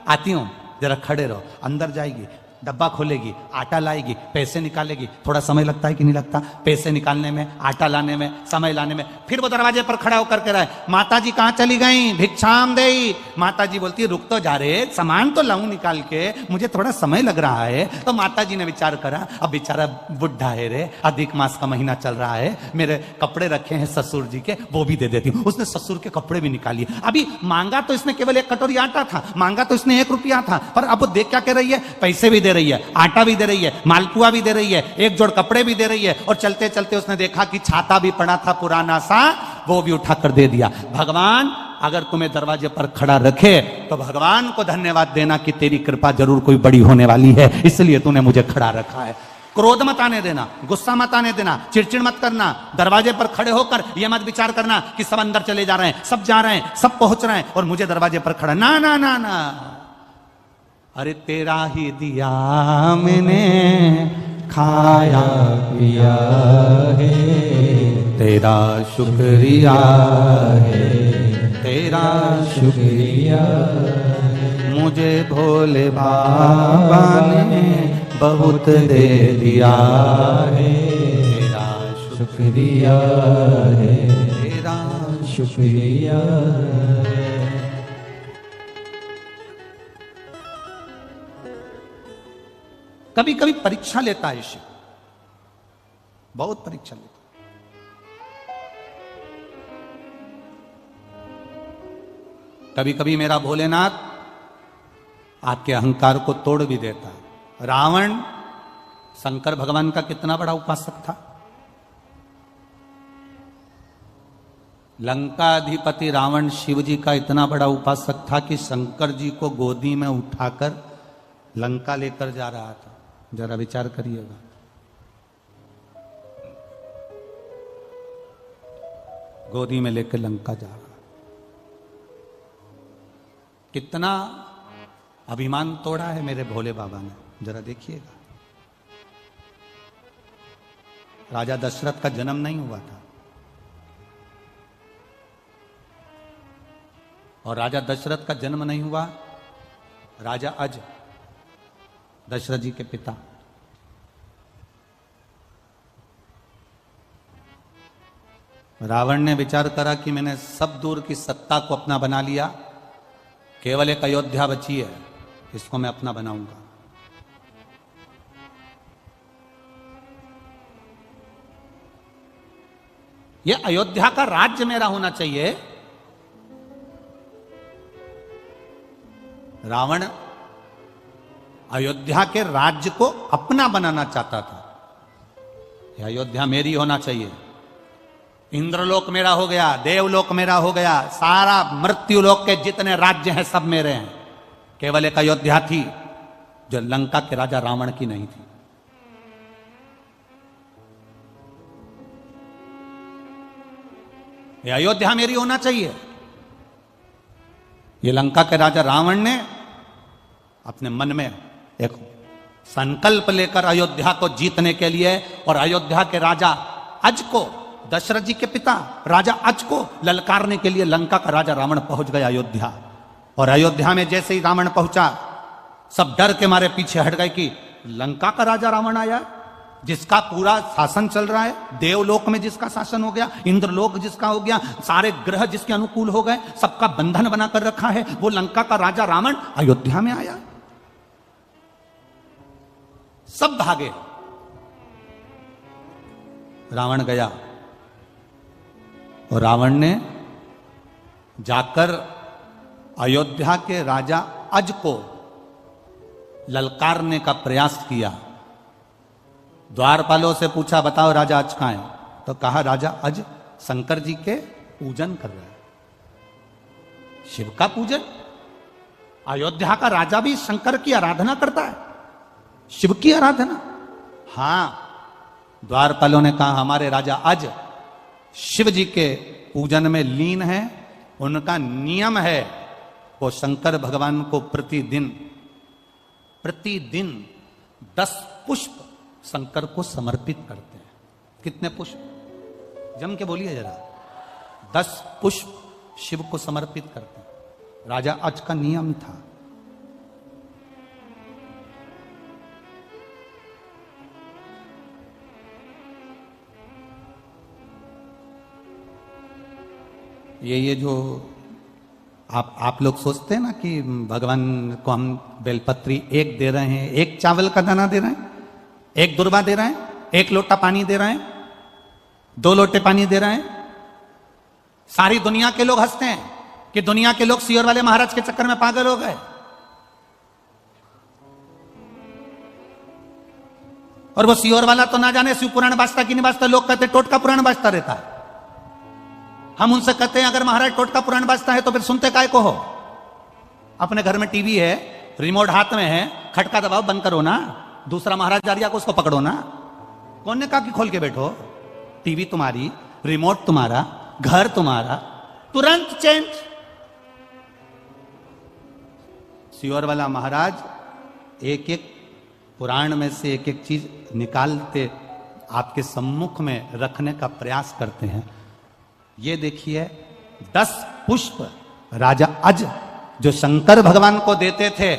आती हूं जरा खड़े रहो। अंदर जाएगी, डब्बा खोलेगी, आटा लाएगी, पैसे निकालेगी, थोड़ा समय लगता है कि नहीं लगता, पैसे निकालने में, आटा लाने में, समय लाने में। फिर वो दरवाजे पर खड़ा होकर के रहे, माता जी कहां चली गई, भिक्षाम देई। माता जी बोलती है रुक तो जा रे, सामान तो लाऊं निकाल के, मुझे थोड़ा समय लग रहा है। तो माता जी ने विचार करा, अब बेचारा बुढ़ा है रे, अधिक मास का महीना चल रहा है, मेरे कपड़े रखे हैं ससुर जी के, वो भी दे देती हूँ। उसने ससुर के कपड़े भी निकालिए। अभी मांगा तो इसने केवल 1 कटोरी आटा था, मांगा तो इसने 1 रुपया था, पर अब वो देख क्या कह रही है, पैसे भी दे रही है, आटा भी दे रही है, मालपुआ भी दे रही है, 1 जोड़ कपड़े भी दे रही है, और चलते चलते उसने देखा कि छाता भी पड़ा था पुराना सा, वो भी उठाकर दे दिया। भगवान अगर तुम्हें दरवाजे पर खड़ा रखे तो भगवान को धन्यवाद देना कि तेरी कृपा जरूर कोई बड़ी होने वाली है, इसलिए तूने मुझे खड़ा रखा है। क्रोध मत आने देना, गुस्सा मत आने देना, चिड़चिड़ मत करना। दरवाजे पर खड़े होकर यह मत विचार करना कि सब अंदर चले जा रहे हैं, सब जा रहे हैं, सब पहुंच रहे हैं और मुझे दरवाजे पर खड़ा, ना ना ना ना। अरे तेरा ही दिया मैंने खाया पिया है, तेरा शुक्रिया है, तेरा शुक्रिया, मुझे भोले बाबा ने बहुत दे दिया है, तेरा शुक्रिया है, तेरा शुक्रिया। कभी कभी परीक्षा लेता है शिव, बहुत परीक्षा लेता है। कभी कभी मेरा भोलेनाथ आपके अहंकार को तोड़ भी देता है। रावण शंकर भगवान का कितना बड़ा उपासक था। लंकाधिपति रावण शिव जी का इतना बड़ा उपासक था कि शंकर जी को गोदी में उठाकर लंका लेकर जा रहा था। जरा विचार करिएगा, गोदी में लेकर लंका जा रहा, कितना अभिमान तोड़ा है मेरे भोले बाबा ने, जरा देखिएगा। राजा दशरथ का जन्म नहीं हुआ था, और राजा दशरथ का जन्म नहीं हुआ, राजा अज दशरथ जी के पिता, रावण ने विचार करा कि मैंने सब दूर की सत्ता को अपना बना लिया, केवल एक अयोध्या बची है, इसको मैं अपना बनाऊंगा। यह अयोध्या का राज्य मेरा होना चाहिए। रावण अयोध्या के राज्य को अपना बनाना चाहता था। यह अयोध्या मेरी होना चाहिए, इंद्रलोक मेरा हो गया, देवलोक मेरा हो गया, सारा मृत्युलोक के जितने राज्य हैं सब मेरे हैं। केवल एक अयोध्या थी जो लंका के राजा रावण की नहीं थी। ये अयोध्या मेरी होना चाहिए। ये लंका के राजा रावण ने अपने मन में एक संकल्प लेकर अयोध्या को जीतने के लिए, और अयोध्या के राजा अज को, दशरथ जी के पिता राजा अज को ललकारने के लिए लंका का राजा रावण पहुंच गया अयोध्या। और अयोध्या में जैसे ही रावण पहुंचा, सब डर के मारे पीछे हट गए कि लंका का राजा रावण आया, जिसका पूरा शासन चल रहा है, देवलोक में जिसका शासन हो गया, इंद्रलोक जिसका हो गया, सारे ग्रह जिसके अनुकूल हो गए, सबका बंधन बनाकर रखा है, वो लंका का राजा रावण अयोध्या में आया। सब भागे, रावण गया, और रावण ने जाकर अयोध्या के राजा अज को ललकारने का प्रयास किया। द्वारपालों से पूछा, बताओ राजा अज कहां है? तो कहा राजा अज शंकर जी के पूजन कर रहा है। शिव का पूजन? अयोध्या का राजा भी शंकर की आराधना करता है, शिव की आराधना? हां, द्वारपालों ने कहा हमारे राजा अज शिव जी के पूजन में लीन है, उनका नियम है वो शंकर भगवान को प्रतिदिन 10 पुष्प शंकर को समर्पित करते हैं। कितने पुष्प? जम के बोलिए जरा। 10 पुष्प शिव को समर्पित करते हैं। राजा अज का नियम था। ये जो आप लोग सोचते हैं ना कि भगवान को हम बेलपत्री एक दे रहे हैं, एक चावल का दाना दे रहे हैं, एक दुर्वा दे रहे हैं, एक लोटा पानी दे रहे हैं, 2 लोटे पानी दे रहे हैं। सारी दुनिया के लोग हंसते हैं कि दुनिया के लोग सियोर वाले महाराज के चक्कर में पागल हो गए। और वो सियोर वाला तो ना जाने शिव पुराण बाजता कि नहीं बाजता, लोग कहते टोटका पुराण बाजता रहता है। हम उनसे कहते हैं अगर महाराज टोटका पुराण बाजता है तो फिर सुनते काय को हो? अपने घर में टीवी है, रिमोट हाथ में है, खटका दबाओ, बंद करो ना, दूसरा महाराज जा रिया को उसको पकड़ो ना। कौन ने कहा कि खोल के बैठो? टीवी तुम्हारी, रिमोट तुम्हारा, घर तुम्हारा, तुरंत चेंज। सियोर वाला महाराज एक एक पुराण में से एक एक चीज निकालते आपके सम्मुख में रखने का प्रयास करते हैं। ये देखिए 10 पुष्प राजा अज जो शंकर भगवान को देते थे,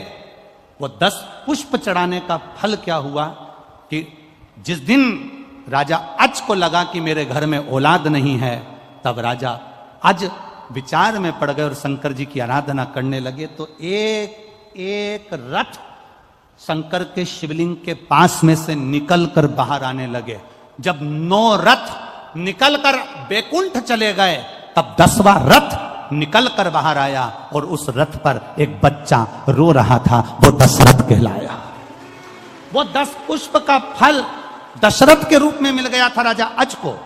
वो 10 पुष्प चढ़ाने का फल क्या हुआ कि जिस दिन राजा अज को लगा कि मेरे घर में औलाद नहीं है, तब राजा अज विचार में पड़ गए और शंकर जी की आराधना करने लगे। तो एक एक रथ शंकर के शिवलिंग के पास में से निकलकर बाहर आने लगे। जब 9 रथ निकलकर बैकुंठ चले गए, तब 10वां रथ निकलकर बाहर आया और उस रथ पर एक बच्चा रो रहा था, वो दशरथ कहलाया। वो 10 पुष्प का फल दशरथ के रूप में मिल गया था राजा अज को।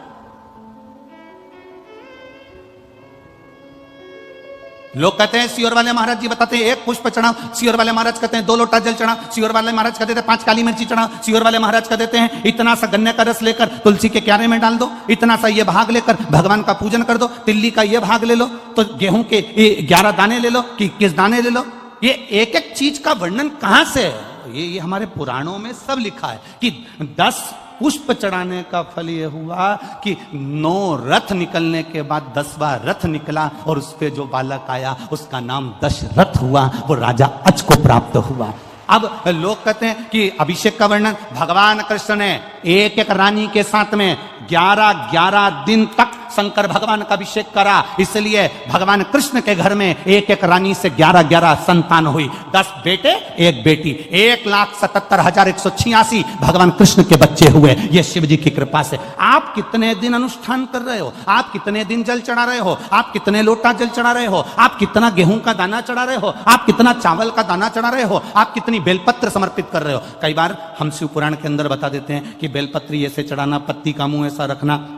लोग कहते हैं सियोर वाले महाराज जी बताते हैं 1 पुष्प चढ़ाओ, सियोर वाले महाराज कहते हैं 2 लोटा जल चढ़ाओ, सियोर वाले महाराज कहते हैं 5 काली मिर्ची चढ़ाओ, सियोर वाले महाराज कह देते हैं इतना सा गन्ने का रस लेकर तुलसी के क्यारे में डाल दो, इतना सा ये भाग लेकर भगवान का पूजन कर दो, तिल्ली का ये भाग ले लो, तो गेहूं के 11 दाने ले लो कि 21 दाने ले लो। ये एक एक चीज का वर्णन कहां से है? ये हमारे पुराणों में सब लिखा है कि 10 पुष्प चढ़ाने का फल यह हुआ कि 9 रथ निकलने के बाद 10वां रथ निकला और उस पे जो बालक आया उसका नाम दशरथ हुआ, वो राजा अज को प्राप्त हुआ। अब लोग कहते हैं कि अभिषेक का वर्णन भगवान कृष्ण ने एक एक रानी के साथ में 11 दिन तक शंकर भगवान का अभिषेक करा, इसलिए भगवान कृष्ण के घर में एक एक रानी से 11 संतान हुई, 10 बेटे 1 बेटी, 1,77,186 भगवान कृष्ण के बच्चे हुए। ये शिव जी की कृपा से। आप कितने दिन अनुष्ठान कर रहे हो? आप कितने दिन जल चढ़ा रहे हो? आप कितने लोटा जल चढ़ा रहे हो? आप कितना गेहूं का दाना चढ़ा रहे हो? आप कितना चावल का दाना चढ़ा रहे हो? आप कितनी बेलपत्र समर्पित कर रहे हो? कई बार हम शिव पुराण के अंदर बता देते हैं कि बेलपत्री ऐसे चढ़ाना, पत्ती का मुंह ऐसा रखना,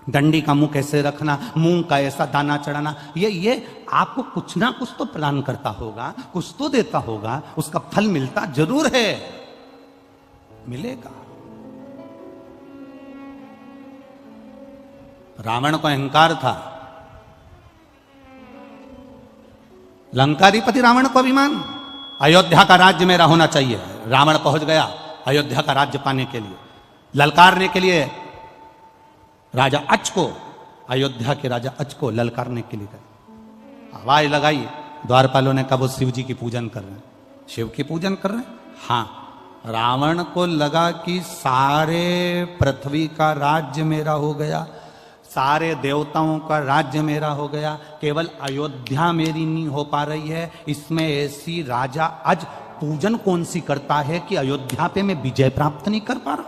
डंडी का मुंह कैसे रखना, मूंग का ऐसा दाना चढ़ाना। ये आपको कुछ ना कुछ तो प्रदान करता होगा, कुछ तो देता होगा, उसका फल मिलता जरूर है, मिलेगा। रावण को अहंकार था, लंकाधिपति रावण को अभिमान, अयोध्या का राज्य मेरा होना चाहिए। रावण पहुंच गया अयोध्या का राज्य पाने के लिए, ललकारने के लिए राजा अच को, अयोध्या के राजा अच को ललकारने के लिए गए। आवाज लगाई, द्वारपालों ने कहा वो शिव जी की पूजन कर रहे हैं। शिव की पूजन कर रहे हैं? हाँ। रावण को लगा कि सारे पृथ्वी का राज्य मेरा हो गया, सारे देवताओं का राज्य मेरा हो गया, केवल अयोध्या मेरी नहीं हो पा रही है। इसमें ऐसी राजा अज पूजन कौन सी करता है कि अयोध्या पे मैं विजय प्राप्त नहीं कर पा रहा।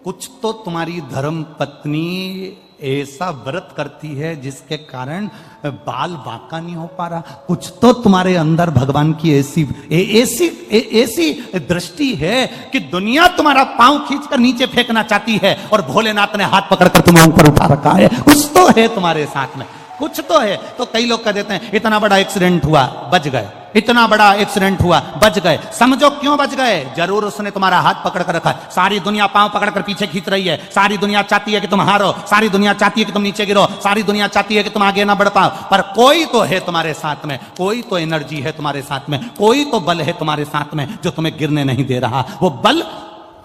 कुछ तो तुम्हारी धर्म पत्नी ऐसा व्रत करती है जिसके कारण बाल बांका नहीं हो पा रहा। कुछ तो तुम्हारे अंदर भगवान की ऐसी दृष्टि है कि दुनिया तुम्हारा पांव खींचकर नीचे फेंकना चाहती है और भोलेनाथ ने हाथ पकड़कर तुम्हें ऊपर उठा रखा है। कुछ तो है तुम्हारे साथ में, कुछ तो है। तो कई लोग कह देते हैं इतना बड़ा एक्सीडेंट हुआ बच गए, इतना बड़ा एक्सीडेंट हुआ बच गए। समझो क्यों बच गए? जरूर उसने तुम्हारा हाथ पकड़ कर रखा है। सारी दुनिया पांव पकड़कर पीछे खींच रही है, सारी दुनिया चाहती है कि तुम हारो, सारी दुनिया चाहती है कि तुम नीचे गिरो, सारी दुनिया चाहती है कि तुम आगे ना बढ़ पाओ, पर कोई तो है तुम्हारे साथ में, कोई तो एनर्जी है तुम्हारे साथ में, कोई तो बल है तुम्हारे साथ में जो तुम्हें गिरने नहीं दे रहा। वो बल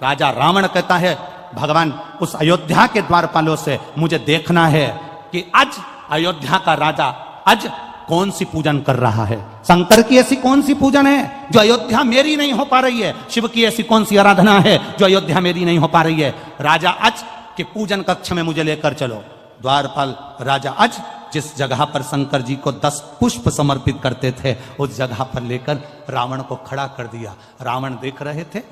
राजा रावण कहता है भगवान उस अयोध्या के द्वारपालों से मुझे देखना है कि आज अयोध्या का राजा आज कौन सी पूजन कर रहा है। शंकर की ऐसी कौन सी पूजन है जो अयोध्या मेरी नहीं हो पा रही है? शिव की ऐसी कौन सी आराधना है जो अयोध्या मेरी नहीं हो पा रही है? राजा अज के पूजन कक्ष में मुझे लेकर चलो। द्वारपाल राजा अज जिस जगह पर शंकर जी को 10 पुष्प समर्पित करते थे उस जगह पर लेकर रावण को खड़ा कर दिया। रावण देख रहे थे,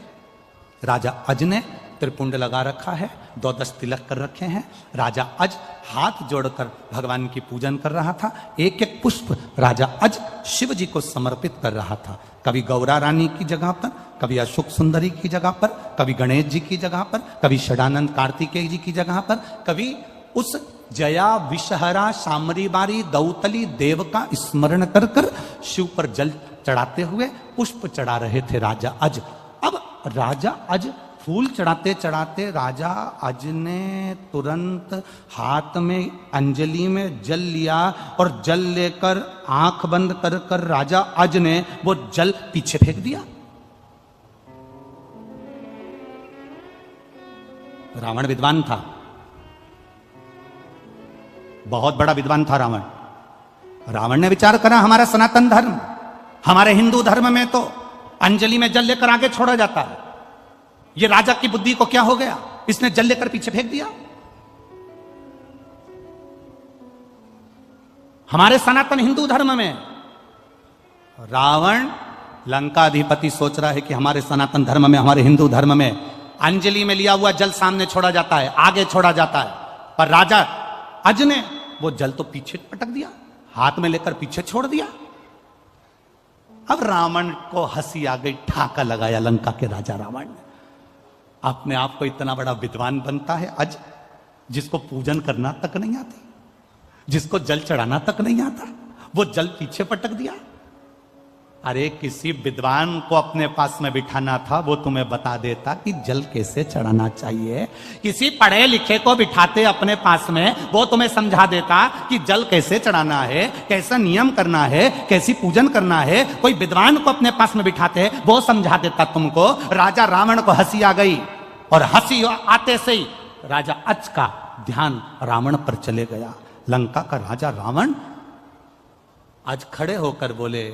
राजा अज ने त्रिपुंड लगा रखा है, 2-10 तिलक कर रखे हैं। राजा अज हाथ जोड़कर भगवान की पूजन कर रहा था। एक एक पुष्प राजा अज शिव जी को समर्पित कर रहा था। कभी गौरा रानी की जगह पर, कभी अशोक सुंदरी की जगह पर, कभी गणेश जी की जगह पर, कभी षडानंद कार्तिकेय जी की जगह पर, कभी उस जया विषहरा शामरी बारी दौतली देव का स्मरण कर कर शिव पर जल चढ़ाते हुए पुष्प चढ़ा रहे थे राजा अज। अब राजा अज फूल चढ़ाते चढ़ाते राजा अज ने तुरंत हाथ में अंजलि में जल लिया और जल लेकर आंख बंद कर कर राजा अज ने वो जल पीछे फेंक दिया। रावण विद्वान था, बहुत बड़ा विद्वान था रावण। रावण ने विचार करा हमारा सनातन धर्म, हमारे हिंदू धर्म में तो अंजलि में जल लेकर आगे छोड़ा जाता है। ये राजा की बुद्धि को क्या हो गया, इसने जल लेकर पीछे फेंक दिया। हमारे सनातन हिंदू धर्म में रावण लंकाधिपति सोच रहा है कि हमारे सनातन धर्म में, हमारे हिंदू धर्म में अंजलि में लिया हुआ जल सामने छोड़ा जाता है, आगे छोड़ा जाता है, पर राजा अज ने वो जल तो पीछे पटक दिया, हाथ में लेकर पीछे छोड़ दिया। अब रावण को हंसी आ गई, ठाका लगाया लंका के राजा रावण ने। अपने आप को इतना बड़ा विद्वान बनता है अज, जिसको पूजन करना तक नहीं आती, जिसको जल चढ़ाना तक नहीं आता, वो जल पीछे पटक दिया। अरे किसी विद्वान को अपने पास में बिठाना था, वो तुम्हें बता देता कि जल कैसे चढ़ाना चाहिए। किसी पढ़े लिखे को बिठाते अपने पास में, वो तुम्हें समझा देता कि जल कैसे चढ़ाना है, कैसा नियम करना है, कैसी पूजन करना है। कोई विद्वान को अपने पास में बिठाते, वो समझा देता तुमको। राजा रावण को हंसी आ गई और हंसी आते से ही राजा अज का ध्यान रावण पर चले गया। लंका का राजा रावण आज खड़े होकर बोले,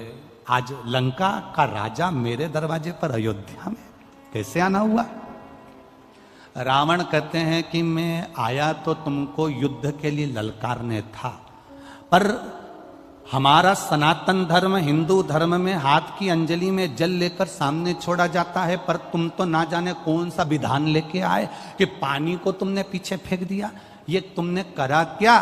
आज लंका का राजा मेरे दरवाजे पर अयोध्या में कैसे आना हुआ? रावण कहते हैं कि मैं आया तो तुमको युद्ध के लिए ललकारने था, पर हमारा सनातन धर्म हिंदू धर्म में हाथ की अंजलि में जल लेकर सामने छोड़ा जाता है, पर तुम तो ना जाने कौन सा विधान लेके आए कि पानी को तुमने पीछे फेंक दिया। ये तुमने करा क्या?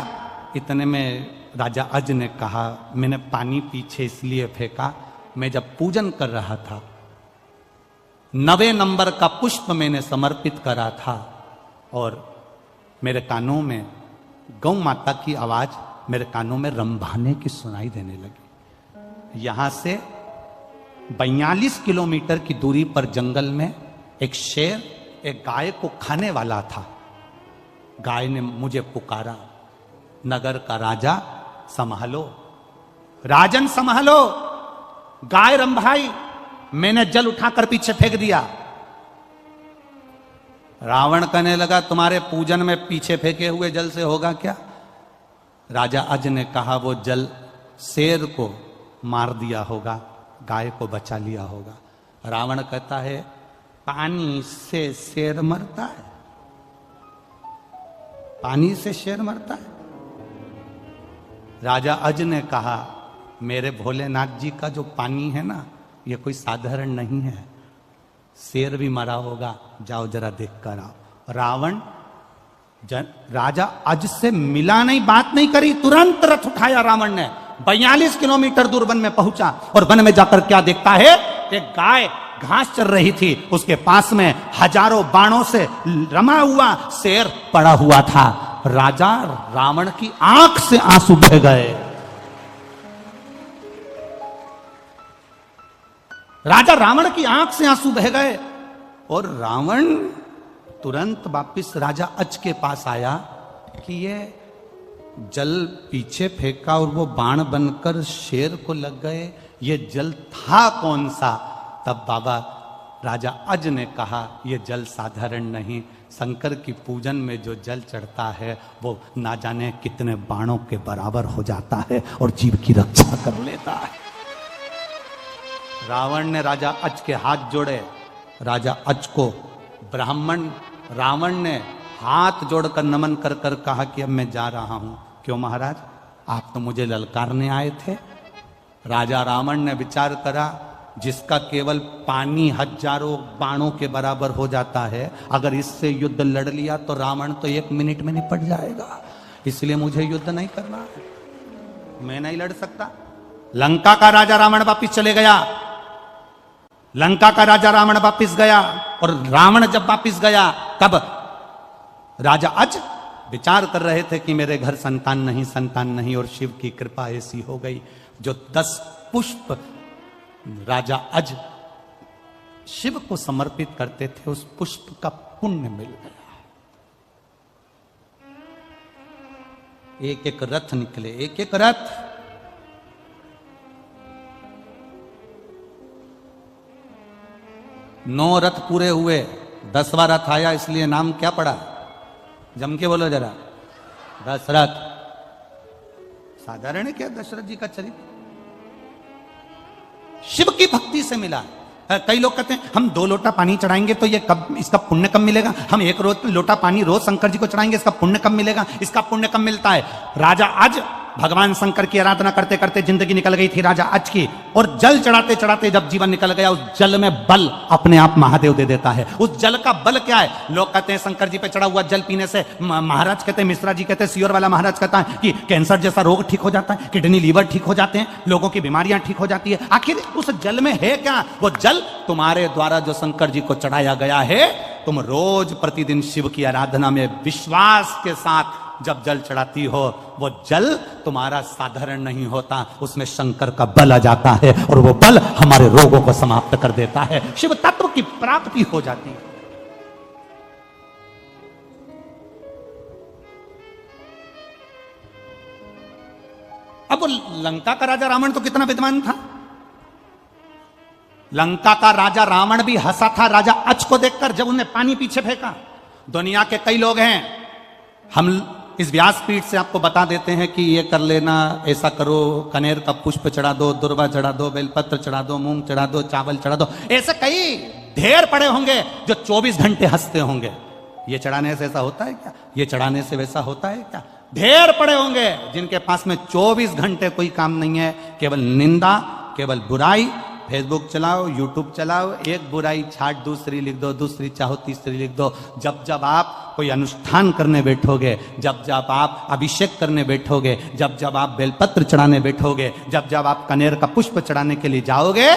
इतने में राजा अज ने कहा, मैंने पानी पीछे इसलिए फेंका, मैं जब पूजन कर रहा था 9वें नंबर का पुष्प मैंने समर्पित करा था और मेरे कानों में गौ माता की आवाज मेरे कानों में रंभाने की सुनाई देने लगी। यहां से 42 किलोमीटर की दूरी पर जंगल में एक शेर एक गाय को खाने वाला था। गाय ने मुझे पुकारा, नगर का राजा संभालो, राजन संभालो, गाय रंभाई। मैंने जल उठाकर पीछे फेंक दिया। रावण कहने लगा, तुम्हारे पूजन में पीछे फेंके हुए जल से होगा क्या? राजा अज ने कहा, वो जल शेर को मार दिया होगा, गाय को बचा लिया होगा। रावण कहता है, पानी से शेर मरता है? पानी से शेर मरता है? राजा अज ने कहा, मेरे भोलेनाथ जी का जो पानी है ना, ये कोई साधारण नहीं है, शेर भी मरा होगा, जाओ जरा देख कर आओ। रावण राजा अज से मिला नहीं, बात नहीं करी, तुरंत रथ उठाया रावण ने, 42 किलोमीटर दूर वन में पहुंचा और वन में जाकर क्या देखता है, एक गाय घास चर रही थी, उसके पास में हजारों बाणों से रमा हुआ शेर पड़ा हुआ था। राजा रावण की आंख से आंसू बह गए। राजा रावण की आंख से आंसू बह गए और रावण तुरंत वापिस राजा अज के पास आया कि ये जल पीछे फेंका और वो बाण बनकर शेर को लग गए, ये जल था कौन सा? तब बाबा राजा अज ने कहा, ये जल साधारण नहीं, शंकर की पूजन में जो जल चढ़ता है वो ना जाने कितने बाणों के बराबर हो जाता है और जीव की रक्षा कर लेता है। रावण ने राजा अज के हाथ जोड़े। राजा अज को ब्राह्मण रावण ने हाथ जोड़कर नमन कर कर कहा कि अब मैं जा रहा हूं। क्यों महाराज, आप तो मुझे ललकारने आए थे। राजा रावण ने विचार करा, जिसका केवल पानी हजारों बाणों के बराबर हो जाता है, अगर इससे युद्ध लड़ लिया तो रावण तो 1 मिनट में निपट जाएगा, इसलिए मुझे युद्ध नहीं करना है, मैं नहीं लड़ सकता। लंका का राजा रावण वापिस चले गया। लंका का राजा रावण वापिस गया और रावण जब वापिस गया तब राजा अज विचार कर रहे थे कि मेरे घर संतान नहीं, और शिव की कृपा ऐसी हो गई, जो 10 पुष्प राजा अज शिव को समर्पित करते थे, उस पुष्प का पुण्य मिल गया। एक एक रथ निकले, एक एक रथ। नौ रथ पूरे हुए, 10वां रथ आया, इसलिए नाम क्या पड़ा? जम के बोलो जरा, दशरथ। साधारण है क्या दशरथ जी का चरित्र? शिव की भक्ति से मिला। कई लोग कहते हैं हम 2 लोटा पानी चढ़ाएंगे तो ये कब, इसका पुण्य कब मिलेगा? हम 1 लोटा पानी रोज शंकर जी को चढ़ाएंगे, इसका पुण्य कब मिलेगा? इसका पुण्य कब मिलता है? राजा आज भगवान शंकर की आराधना करते करते जिंदगी निकल गई थी राजा अज की, और जल चढ़ाते चढ़ाते जब जीवन निकल गया, उस जल में बल अपने आप महादेव दे देता है। उस जल का बल क्या है? लोग कहते हैं शंकर जी पे चढ़ा हुआ जल पीने से, महाराज कहते हैं, मिश्रा जी कहते हैं, सियोर वाला महाराज कहता है कि कैंसर जैसा रोग ठीक हो जाता है, किडनी लीवर ठीक हो जाते हैं, लोगों की बीमारियां ठीक हो जाती है। आखिर उस जल में है क्या? वो जल तुम्हारे द्वारा जो शंकर जी को चढ़ाया गया है, तुम रोज प्रतिदिन शिव की आराधना में विश्वास के साथ जब जल चढ़ाती हो, वो जल तुम्हारा साधारण नहीं होता, उसमें शंकर का बल आ जाता है और वो बल हमारे रोगों को समाप्त कर देता है, शिव तत्व की प्राप्ति हो जाती है। अब लंका का राजा रावण तो कितना विद्वान था। लंका का राजा रावण भी हंसा था राजा अज को देखकर, जब उन्हें पानी पीछे फेंका। दुनिया के कई लोग हैं, हम इस व्यासपीठ से आपको बता देते हैं कि ये कर लेना, ऐसा करो, कनेर का पुष्प चढ़ा दो, दुर्वा चढ़ा दो, बेलपत्र चढ़ा दो, मूंग चढ़ा दो, चावल चढ़ा दो, ऐसे कई ढेर पड़े होंगे जो 24 घंटे हंसते होंगे। ये चढ़ाने से ऐसा होता है क्या? ये चढ़ाने से वैसा होता है क्या? ढेर पड़े होंगे जिनके पास में 24 घंटे कोई काम नहीं है, केवल निंदा, केवल बुराई। फेसबुक चलाओ, यूट्यूब चलाओ, एक बुराई छाट दूसरी लिख दो, दूसरी चाहो तीसरी लिख दो। जब जब आप कोई अनुष्ठान करने बैठोगे, जब जब आप अभिषेक करने बैठोगे, जब जब आप बेलपत्र चढ़ाने बैठोगे, जब जब आप कनेर का पुष्प चढ़ाने के लिए जाओगे,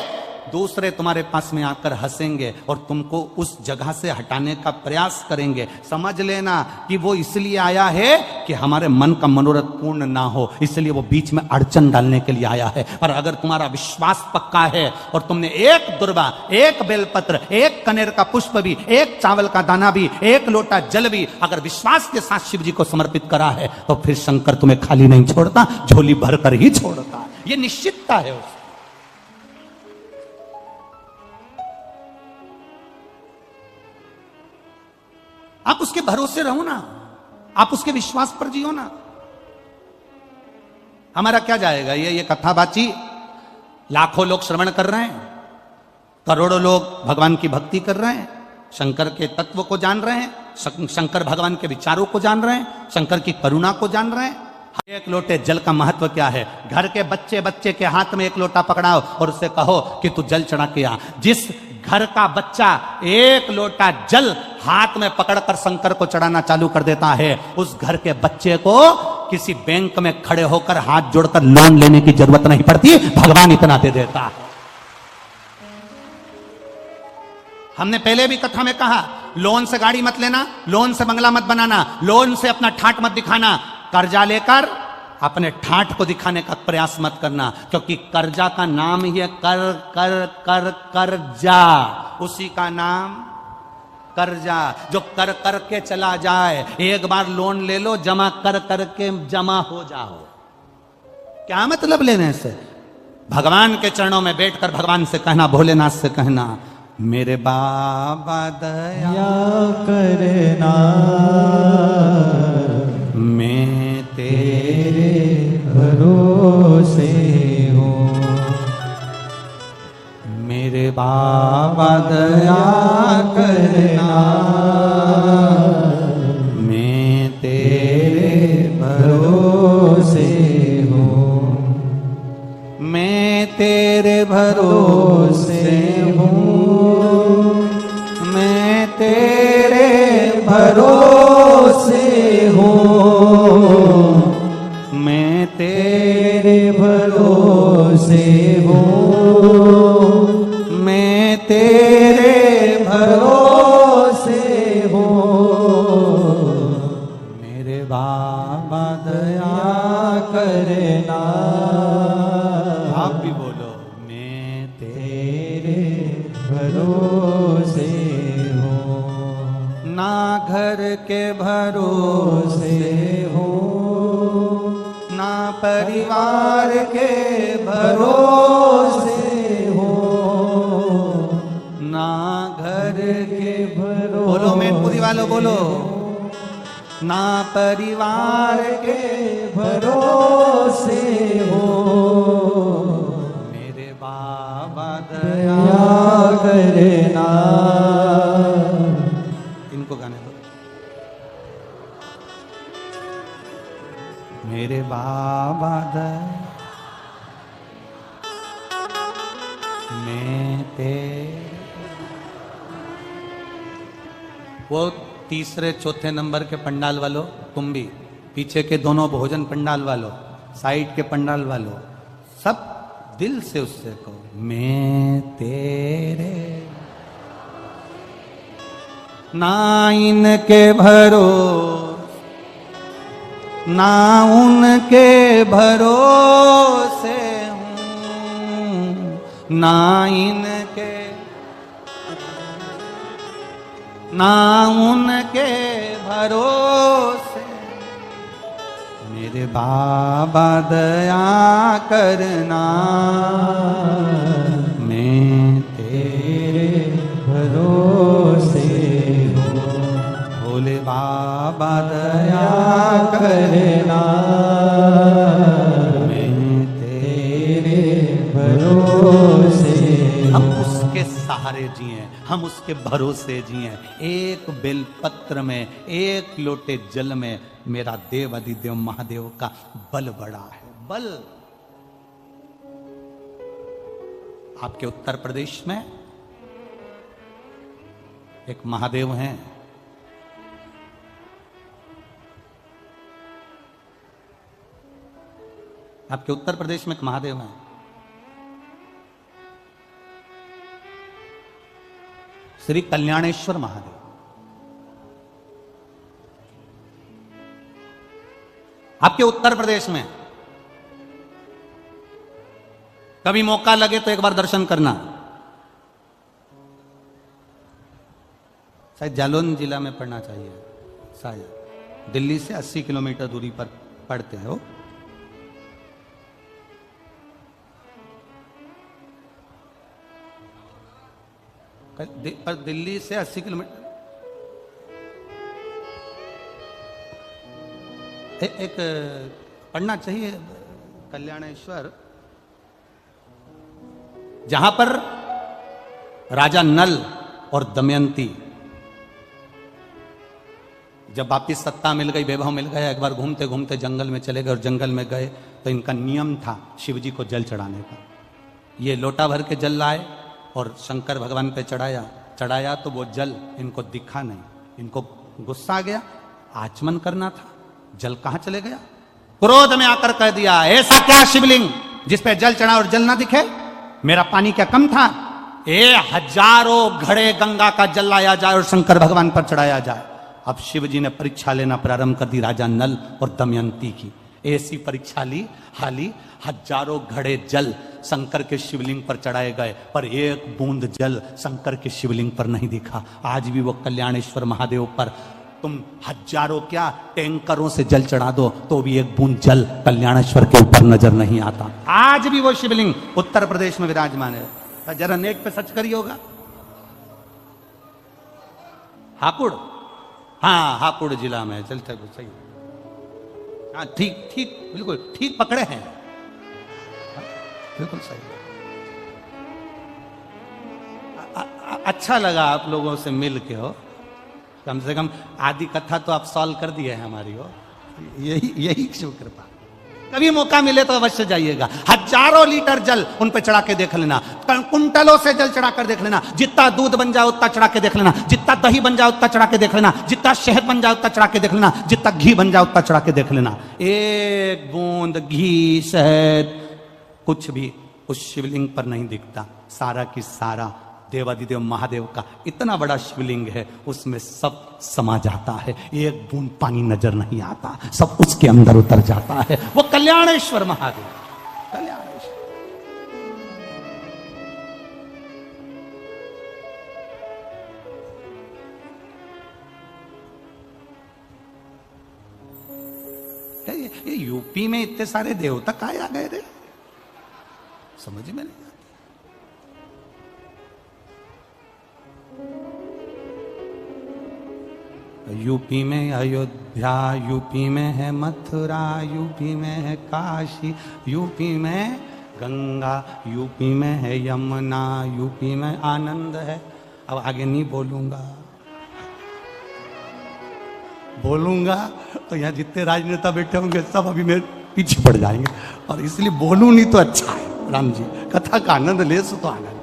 दूसरे तुम्हारे पास में आकर हंसेंगे और तुमको उस जगह से हटाने का प्रयास करेंगे। समझ लेना कि वो इसलिए आया है कि हमारे मन का मनोरथ पूर्ण ना हो, इसलिए वो बीच में अड़चन डालने के लिए आया है। पर अगर तुम्हारा विश्वास पक्का है और तुमने एक दुर्वा, एक बेलपत्र, एक कनेर का पुष्प भी, एक चावल का दाना भी, एक लोटा जल भी अगर विश्वास के साथ शिव जी को समर्पित करा है, तो फिर शंकर तुम्हें खाली नहीं छोड़ता, झोली भरकर ही छोड़ता। ये निश्चितता है उसकी। आप उसके भरोसे रहो ना, आप उसके विश्वास पर जियो ना। हमारा क्या जाएगा? ये कथाबाची लाखों लोग श्रवण कर रहे हैं, करोड़ों लोग भगवान की भक्ति कर रहे हैं, शंकर के तत्व को जान रहे हैं, शंकर भगवान के विचारों को जान रहे हैं, शंकर की करुणा को जान रहे हैं। एक लोटे जल का महत्व क्या है? घर के बच्चे के हाथ में एक लोटा पकड़ाओ और उससे कहो कि तू जल चढ़ा के आ। जिस घर का बच्चा एक लोटा जल हाथ में पकड़कर शंकर को चढ़ाना चालू कर देता है, उस घर के बच्चे को किसी बैंक में खड़े होकर हाथ जोड़कर लोन लेने की जरूरत नहीं पड़ती, भगवान इतना दे देता है। हमने पहले भी कथा में कहा, लोन से गाड़ी मत लेना, लोन से बंगला मत बनाना, लोन से अपना ठाठ मत दिखाना, कर्जा लेकर अपने ठाठ को दिखाने का प्रयास मत करना, क्योंकि कर्जा का नाम ही है कर कर कर कर्जा, उसी का नाम कर्जा, जो कर कर के चला जाए। एक बार लोन ले लो, जमा कर कर के जमा हो जाओ। क्या मतलब लेने से? भगवान के चरणों में बैठकर भगवान से कहना, भोलेनाथ से कहना, मेरे बाबा दया करना, मैं तेरे भरोसे हूँ। मेरे बाबा दया करना, मैं तेरे भरोसे हूँ। मैं तेरे भरोसे हूँ, मैं तेरे भरोसे हूँ, मैं तेरे भरोसे हूँ, मैं तेरे भरोसे हूँ। मेरे बाबा दया करना, आप भी बोलो, मैं तेरे भरोसे हूँ। ना घर के भरोसे हूँ, ना परिवार के भरोसे हूँ, ना घर के भरोसे। बोलो मैनपुरी वालों बोलो, ना परिवार के भरोसे हूँ। मेरे बाबा दया दया करना, इनको गाने दो। मेरे बाबा दया, मैं तेरे। वो तीसरे चौथे नंबर के पंडाल वालों, तुम भी पीछे के दोनों भोजन पंडाल वालों, साइड के पंडाल वालों, सब दिल से उससे कहो, मैं तेरे। ना इनके भरोसे, ना उनके भरोसे हूँ, ना इनके, ना उनके भरोसे। मेरे बाबा दया करना, मैं तेरे भरोसे हूँ। भोले बाबा दया करना, मैं तेरे भरोसे हम हूँ। उसके सहारे जिए, हम उसके भरोसे जिए। एक बेलपत्र में, एक लोटे जल में मेरा देव अधिदेव महादेव का बल बड़ा है। बल आपके उत्तर प्रदेश में एक महादेव हैं, आपके उत्तर प्रदेश में एक महादेव हैं, श्री कल्याणेश्वर महादेव। आपके उत्तर प्रदेश में कभी मौका लगे तो एक बार दर्शन करना। शायद जालौन जिला में पड़ना चाहिए, शायद दिल्ली से 80 किलोमीटर दूरी पर पड़ते हैं वो। पर दिल्ली से 80 किलोमीटर एक पढ़ना चाहिए, कल्याणेश्वर, जहां पर राजा नल और दमयंती जब वापिस सत्ता मिल गई, वैभव मिल गया, एक बार घूमते घूमते जंगल में चले गए और जंगल में गए तो इनका नियम था शिव जी को जल चढ़ाने का। ये लोटा भर के जल लाए, और शंकर भगवान पे चढ़ाया तो वो जल इनको दिखा नहीं, इनको गुस्सा आ गया, आचमन करना था, जल कहां चले गया। क्रोध में आकर कह दिया, ऐसा क्या शिवलिंग जिस पे जल चढ़ा और जल ना दिखे, मेरा पानी क्या कम था, हजारों घड़े गंगा का जल लाया जाए और शंकर भगवान पर चढ़ाया जाए। अब शिव जी ने परीक्षा लेना प्रारंभ कर दी राजा नल और दमयंती की। ऐसी परीक्षा ली, हाली हजारों घड़े जल शंकर के शिवलिंग पर चढ़ाए गए, पर एक बूंद जल शंकर के शिवलिंग पर नहीं दिखा। आज भी वो कल्याणेश्वर महादेव पर तुम हजारों क्या टैंकरों से जल चढ़ा दो तो भी एक बूंद जल कल्याणेश्वर के ऊपर नजर नहीं आता। आज भी वो शिवलिंग उत्तर प्रदेश में विराजमान है। जरा नेक पे सच करिए होगा। हापुड़, हाँ हापुड़ जिला में चलते सही, हाँ ठीक ठीक बिल्कुल ठीक पकड़े हैं, बिल्कुल सही। अच्छा लगा आप लोगों से मिल के हो, कम से कम आधी कथा तो आप सॉल्व कर दिए हैं हमारी हो। यही शिव कृपा। कभी मौका मिले तो अवश्य जाइएगा। हजारों लीटर जल उन पे चढ़ा के देख लेना, कुंटलों से जल चढ़ा कर देख लेना, जितना दूध बन जाए उतना चढ़ा के देख लेना, जितना दही बन जाए उतना चढ़ा के देख लेना, जितना शहद बन जाए उतना चढ़ा के देख लेना, जितना घी बन जाए उतना चढ़ा के देख लेना। एक बूंद घी शहद कुछ भी उस शिवलिंग पर नहीं दिखता। सारा की सारा देवादिदेव महादेव का इतना बड़ा शिवलिंग है, उसमें सब समा जाता है, एक बूंद पानी नजर नहीं आता, सब उसके अंदर उतर जाता है। वो कल्याणेश्वर महादेव, कल्याणेश्वर। ये यूपी में इतने सारे देवता कहाँ आ गए रे, समझ में नहीं। यूपी में अयोध्या, यूपी में है मथुरा, यूपी में है काशी, यूपी में गंगा, यूपी में है यमुना, यूपी में आनंद है। अब आगे नहीं बोलूंगा तो यहाँ जितने राजनेता बैठे होंगे सब अभी मेरे पीछे पड़ जाएंगे, और इसलिए बोलूं नहीं तो अच्छा है। राम जी कथा का आनंद ले सो तो आनंद,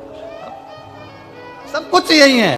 सब कुछ यही है।